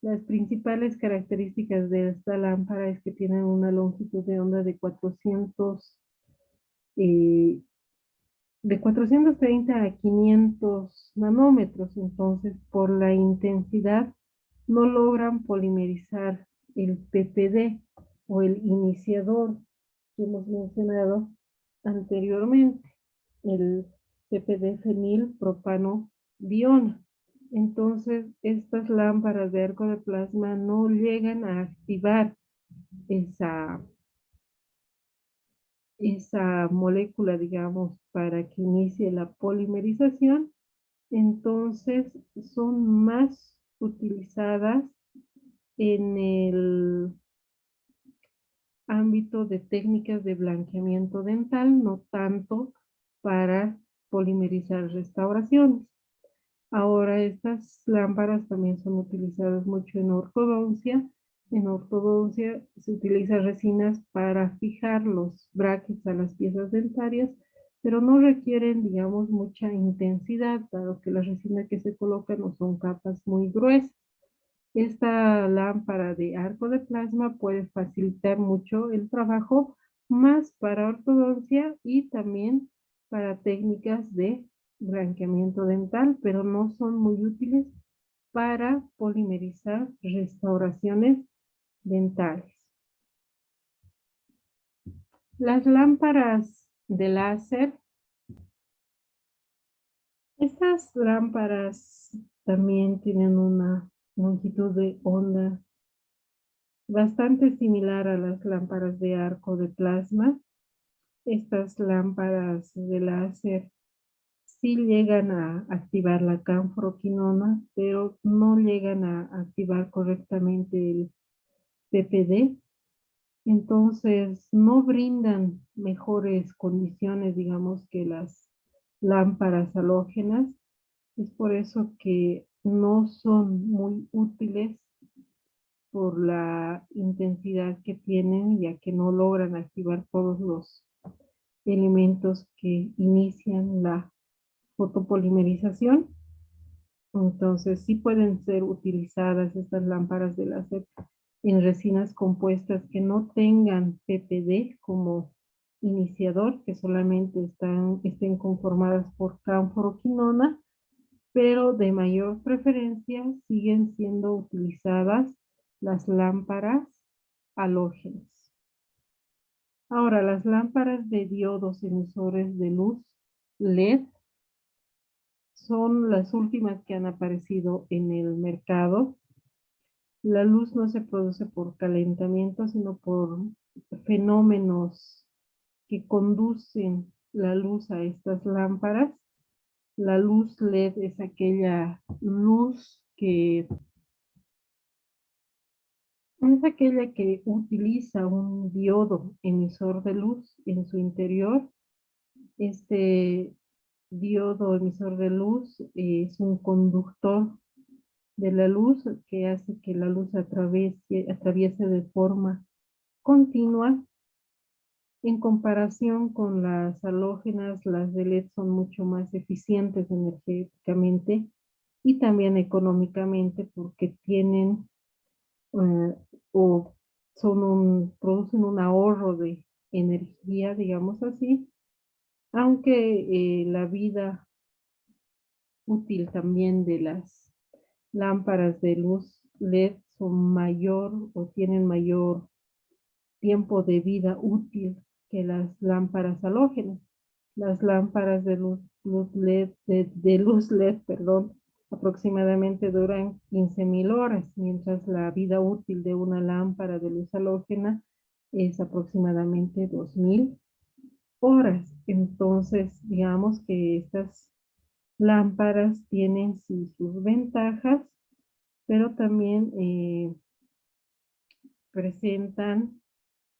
Las principales características de esta lámpara es que tienen una longitud de onda de 430 a 500 nanómetros. Entonces, por la intensidad, no logran polimerizar el PPD o el iniciador que hemos mencionado anteriormente, el PPD fenil propano diona. Entonces, estas lámparas de arco de plasma no llegan a activar esa molécula, digamos, para que inicie la polimerización. Entonces, son más utilizadas en el ámbito de técnicas de blanqueamiento dental, no tanto para polimerizar restauraciones. Ahora estas lámparas también son utilizadas mucho en ortodoncia. En ortodoncia se utilizan resinas para fijar los brackets a las piezas dentarias, pero no requieren, digamos, mucha intensidad, dado que la resina que se coloca no son capas muy gruesas. Esta lámpara de arco de plasma puede facilitar mucho el trabajo, más para ortodoncia y también para técnicas de blanqueamiento dental, pero no son muy útiles para polimerizar restauraciones dentales. Las lámparas de láser. Estas lámparas también tienen una longitud de onda bastante similar a las lámparas de arco de plasma. Estas lámparas de láser sí llegan a activar la canfroquinona, pero no llegan a activar correctamente el PPD. Entonces, no brindan mejores condiciones, digamos, que las lámparas halógenas. Es por eso que no son muy útiles por la intensidad que tienen, ya que no logran activar todos los elementos que inician la fotopolimerización. Entonces, sí pueden ser utilizadas estas lámparas de láser en resinas compuestas que no tengan PPD como iniciador, que solamente estén conformadas por canforoquinona, pero de mayor preferencia siguen siendo utilizadas las lámparas halógenas. Ahora, las lámparas de diodos emisores de luz LED son las últimas que han aparecido en el mercado. La luz no se produce por calentamiento, sino por fenómenos que conducen la luz a estas lámparas. La luz LED es aquella luz que utiliza un diodo emisor de luz en su interior. Este diodo emisor de luz es un conductor de la luz que hace que la luz atraviese de forma continua. En comparación con las halógenas, las de LED son mucho más eficientes energéticamente y también económicamente porque tienen eh, o producen un ahorro de energía, digamos así, aunque la vida útil también de las lámparas de luz LED son mayor o tienen mayor tiempo de vida útil que las lámparas halógenas. Las lámparas de luz LED, de luz LED, perdón, aproximadamente duran 15.000 horas, mientras la vida útil de una lámpara de luz halógena es aproximadamente 2.000 horas. Entonces, digamos que estas lámparas tienen sí, sus ventajas, pero también presentan,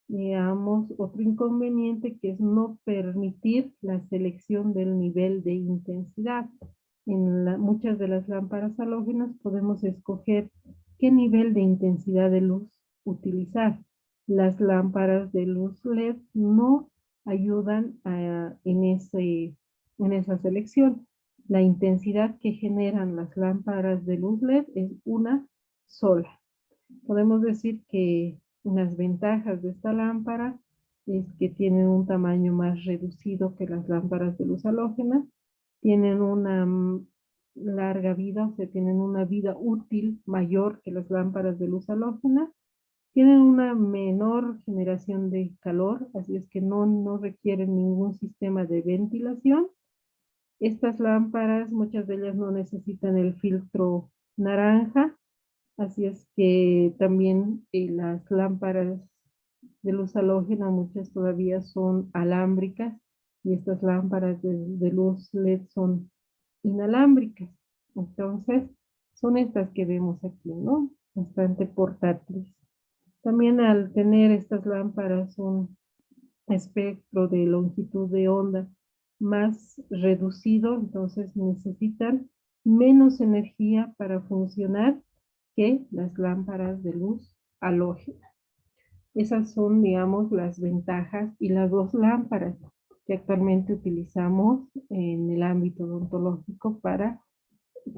digamos, otro inconveniente que es no permitir la selección del nivel de intensidad. Muchas de las lámparas halógenas podemos escoger qué nivel de intensidad de luz utilizar. Las lámparas de luz LED no ayudan en esa selección. La intensidad que generan las lámparas de luz LED es una sola. Podemos decir que las ventajas de esta lámpara es que tienen un tamaño más reducido que las lámparas de luz halógena, tienen una larga vida, o sea, tienen una vida útil mayor que las lámparas de luz halógena, tienen una menor generación de calor, así es que no requieren ningún sistema de ventilación. Estas lámparas, muchas de ellas no necesitan el filtro naranja, así es que también las lámparas de luz halógena, muchas todavía son alámbricas y estas lámparas de luz LED son inalámbricas. Entonces, son estas que vemos aquí, ¿no? Bastante portátiles. También al tener estas lámparas un espectro de longitud de onda más reducido, entonces necesitan menos energía para funcionar que las lámparas de luz halógena. Esas son, digamos, las ventajas y las dos lámparas que actualmente utilizamos en el ámbito odontológico para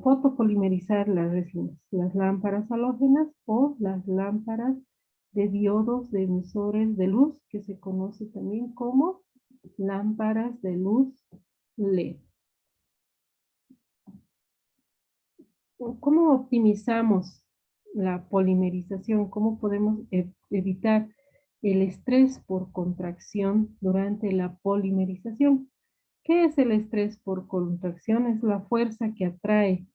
fotopolimerizar las resinas, las lámparas halógenas o las lámparas de diodos de emisores de luz, que se conoce también como lámparas de luz LED. ¿Cómo optimizamos la polimerización? ¿Cómo podemos evitar el estrés por contracción durante la polimerización? ¿Qué es el estrés por contracción? Es la fuerza que atrae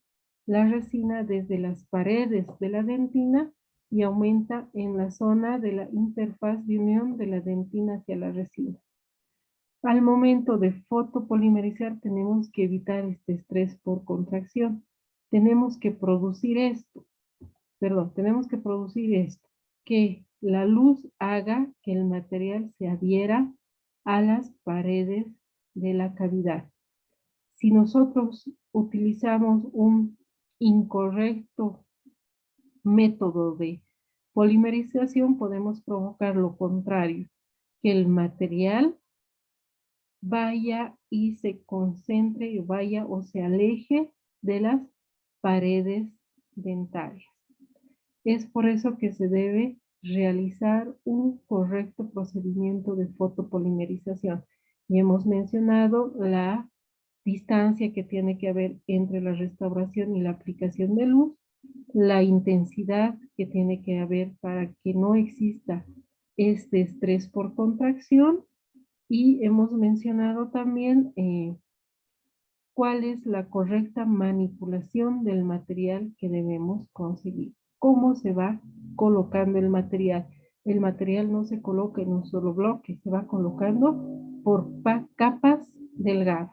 la resina desde las paredes de la dentina y aumenta en la zona de la interfaz de unión de la dentina hacia la resina. Al momento de fotopolimerizar tenemos que evitar este estrés por contracción. Tenemos que producir esto, que la luz haga que el material se adhiera a las paredes de la cavidad. Si nosotros utilizamos un incorrecto método de polimerización, podemos provocar lo contrario, que el material vaya y se concentre y vaya o se aleje de las paredes dentarias. Es por eso que se debe realizar un correcto procedimiento de fotopolimerización. Y hemos mencionado la distancia que tiene que haber entre la restauración y la aplicación de luz, la intensidad que tiene que haber para que no exista este estrés por contracción, y hemos mencionado también cuál es la correcta manipulación del material que debemos conseguir. ¿Cómo se va colocando el material? El material no se coloca en un solo bloque, se va colocando por capas delgadas.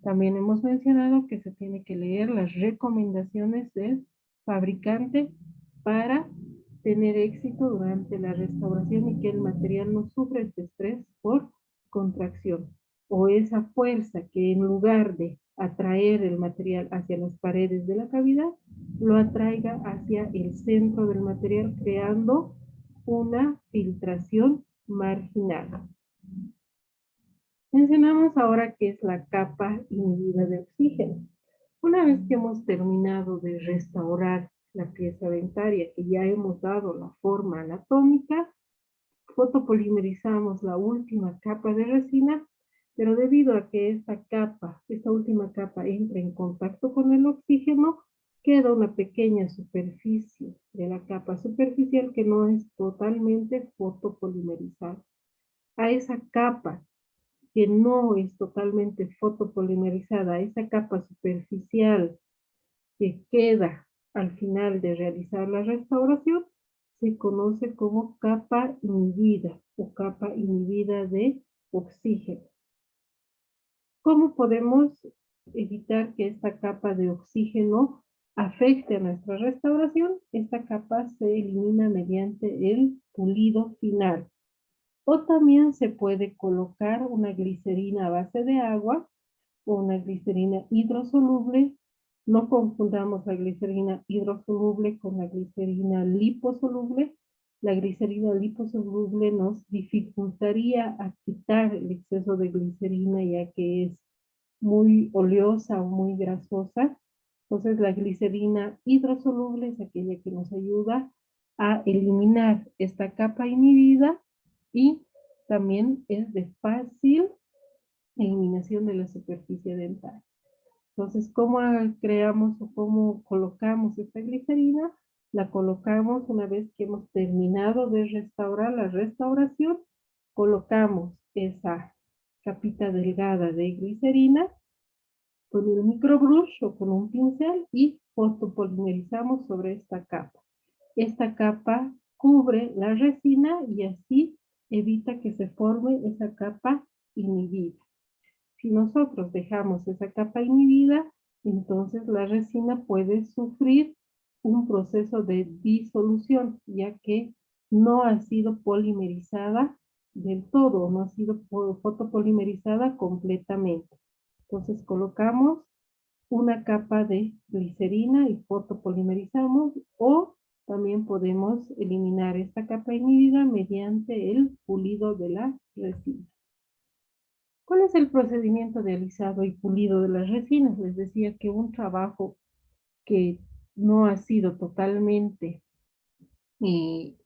También hemos mencionado que se tiene que leer las recomendaciones del fabricante para tener éxito durante la restauración y que el material no sufra este estrés por contracción, o esa fuerza que en lugar de atraer el material hacia las paredes de la cavidad, lo atraiga hacia el centro del material, creando una filtración marginal. Mencionamos ahora qué es la capa inhibida de oxígeno. Una vez que hemos terminado de restaurar la pieza dentaria, que ya hemos dado la forma anatómica, fotopolimerizamos la última capa de resina, pero debido a que esta última capa entra en contacto con el oxígeno, queda una pequeña superficie de la capa superficial que no es totalmente fotopolimerizada. A esa capa que no es totalmente fotopolimerizada, esa capa superficial que queda al final de realizar la restauración, se conoce como capa inhibida o capa inhibida de oxígeno. ¿Cómo podemos evitar que esta capa de oxígeno afecte a nuestra restauración? Esta capa se elimina mediante el pulido final. O también se puede colocar una glicerina a base de agua o una glicerina hidrosoluble. No confundamos la glicerina hidrosoluble con la glicerina liposoluble. La glicerina liposoluble nos dificultaría a quitar el exceso de glicerina, ya que es muy oleosa o muy grasosa. Entonces la glicerina hidrosoluble es aquella que nos ayuda a eliminar esta capa inhibida y también es de fácil eliminación de la superficie dental. Entonces, ¿cómo creamos o cómo colocamos esta glicerina? La colocamos una vez que hemos terminado de restaurar la restauración, colocamos esa capita delgada de glicerina con un microbrush o con un pincel y fotopolimerizamos sobre esta capa. Esta capa cubre la resina y así evita que se forme esa capa inhibida. Si nosotros dejamos esa capa inhibida, entonces la resina puede sufrir un proceso de disolución, ya que no ha sido polimerizada del todo, no ha sido fotopolimerizada completamente. Entonces colocamos una capa de glicerina y fotopolimerizamos, o también podemos eliminar esta capa inhibida mediante el pulido de la resina. ¿Cuál es el procedimiento de alisado y pulido de las resinas? Les decía que un trabajo que no ha sido totalmente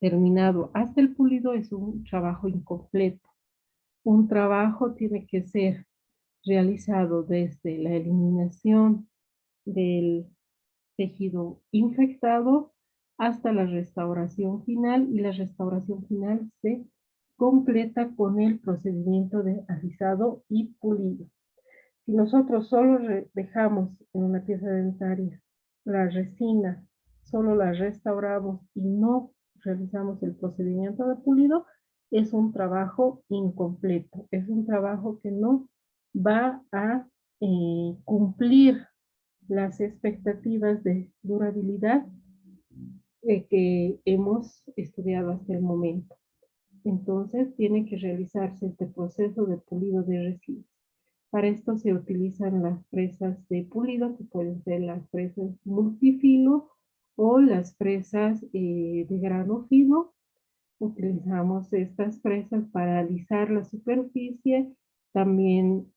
terminado hasta el pulido, es un trabajo incompleto. Un trabajo tiene que ser realizado desde la eliminación del tejido infectado hasta la restauración final, y la restauración final se completa con el procedimiento de alisado y pulido. Si nosotros solo dejamos en una pieza dentaria la resina, solo la restauramos y no realizamos el procedimiento de pulido, es un trabajo incompleto, es un trabajo que no va a cumplir las expectativas de durabilidad que hemos estudiado hasta el momento. Entonces, tiene que realizarse este proceso de pulido de residuos. Para esto se utilizan las fresas de pulido, que pueden ser las fresas multifilo o las fresas de grano fino. Utilizamos estas fresas para alisar la superficie. También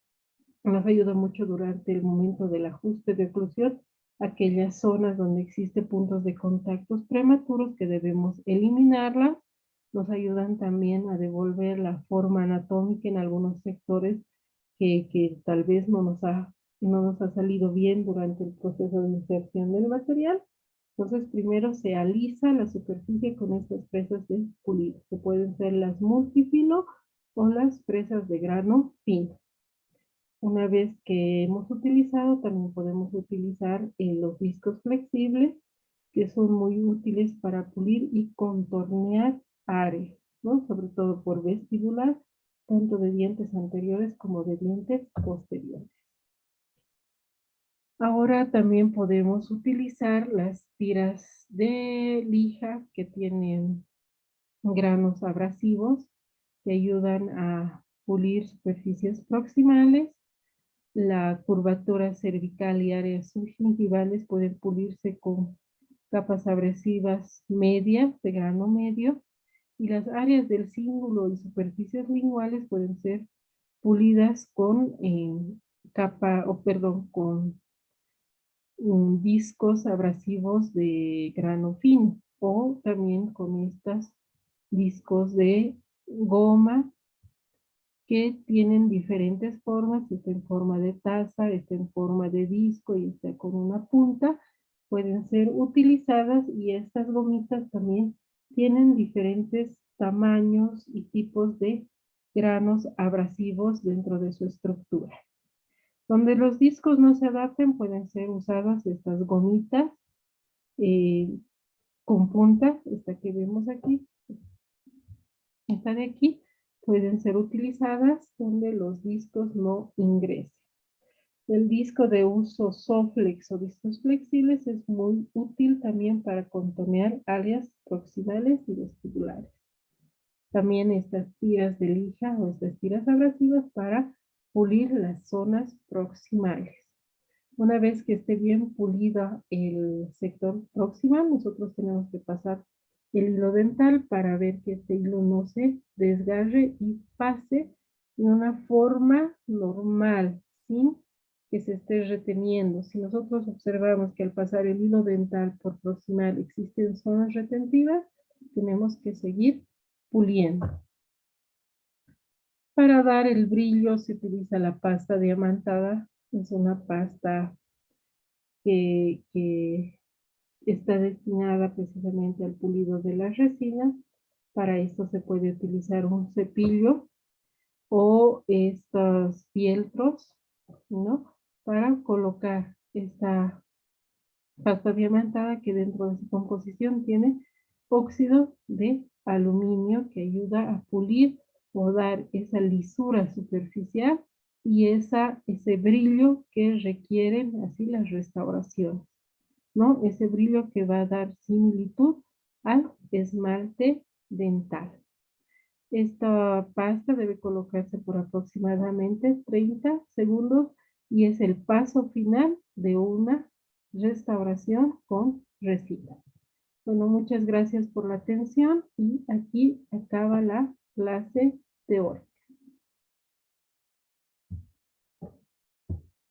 nos ayuda mucho durante el momento del ajuste de oclusión, aquellas zonas donde existen puntos de contactos prematuros que debemos eliminarlas. Nos ayudan también a devolver la forma anatómica en algunos sectores que tal vez no nos ha salido bien durante el proceso de inserción del material. Entonces, primero se alisa la superficie con estas fresas de pulido, que pueden ser las multifilo o las fresas de grano fino. Una vez que hemos utilizado, también podemos utilizar los discos flexibles, que son muy útiles para pulir y contornear áreas, ¿no? Sobre todo por vestibular, tanto de dientes anteriores como de dientes posteriores. Ahora también podemos utilizar las tiras de lija que tienen granos abrasivos que ayudan a pulir superficies proximales. La curvatura cervical y áreas subgingivales pueden pulirse con capas abrasivas medias de grano medio, y las áreas del cíngulo y superficies linguales pueden ser pulidas con discos abrasivos de grano fino, o también con estos discos de goma que tienen diferentes formas. Está en forma de taza, está en forma de disco y está con una punta. Pueden ser utilizadas, y estas gomitas también tienen diferentes tamaños y tipos de granos abrasivos dentro de su estructura. Donde los discos no se adapten, pueden ser usadas estas gomitas eh, con punta, esta que vemos aquí, esta de aquí, pueden ser utilizadas donde los discos no ingresen. El disco de uso Soflex o discos flexibles es muy útil también para contornear áreas proximales y vestibulares. También estas tiras de lija o estas tiras abrasivas para pulir las zonas proximales. Una vez que esté bien pulida el sector proximal, nosotros tenemos que pasar el hilo dental para ver que este hilo no se desgarre y pase de una forma normal, sin que se esté reteniendo. Si nosotros observamos que al pasar el hilo dental por proximal existen zonas retentivas, tenemos que seguir puliendo. Para dar el brillo se utiliza la pasta diamantada. Es una pasta que está destinada precisamente al pulido de las resinas. Para esto se puede utilizar un cepillo o estos fieltros, ¿no? Para colocar esta pasta diamantada, que dentro de su composición tiene óxido de aluminio que ayuda a pulir o dar esa lisura superficial y ese brillo que requieren así las restauraciones, ¿no? Ese brillo que va a dar similitud al esmalte dental. Esta pasta debe colocarse por aproximadamente 30 segundos y es el paso final de una restauración con resina. Bueno, muchas gracias por la atención, y aquí acaba la clase de hoy.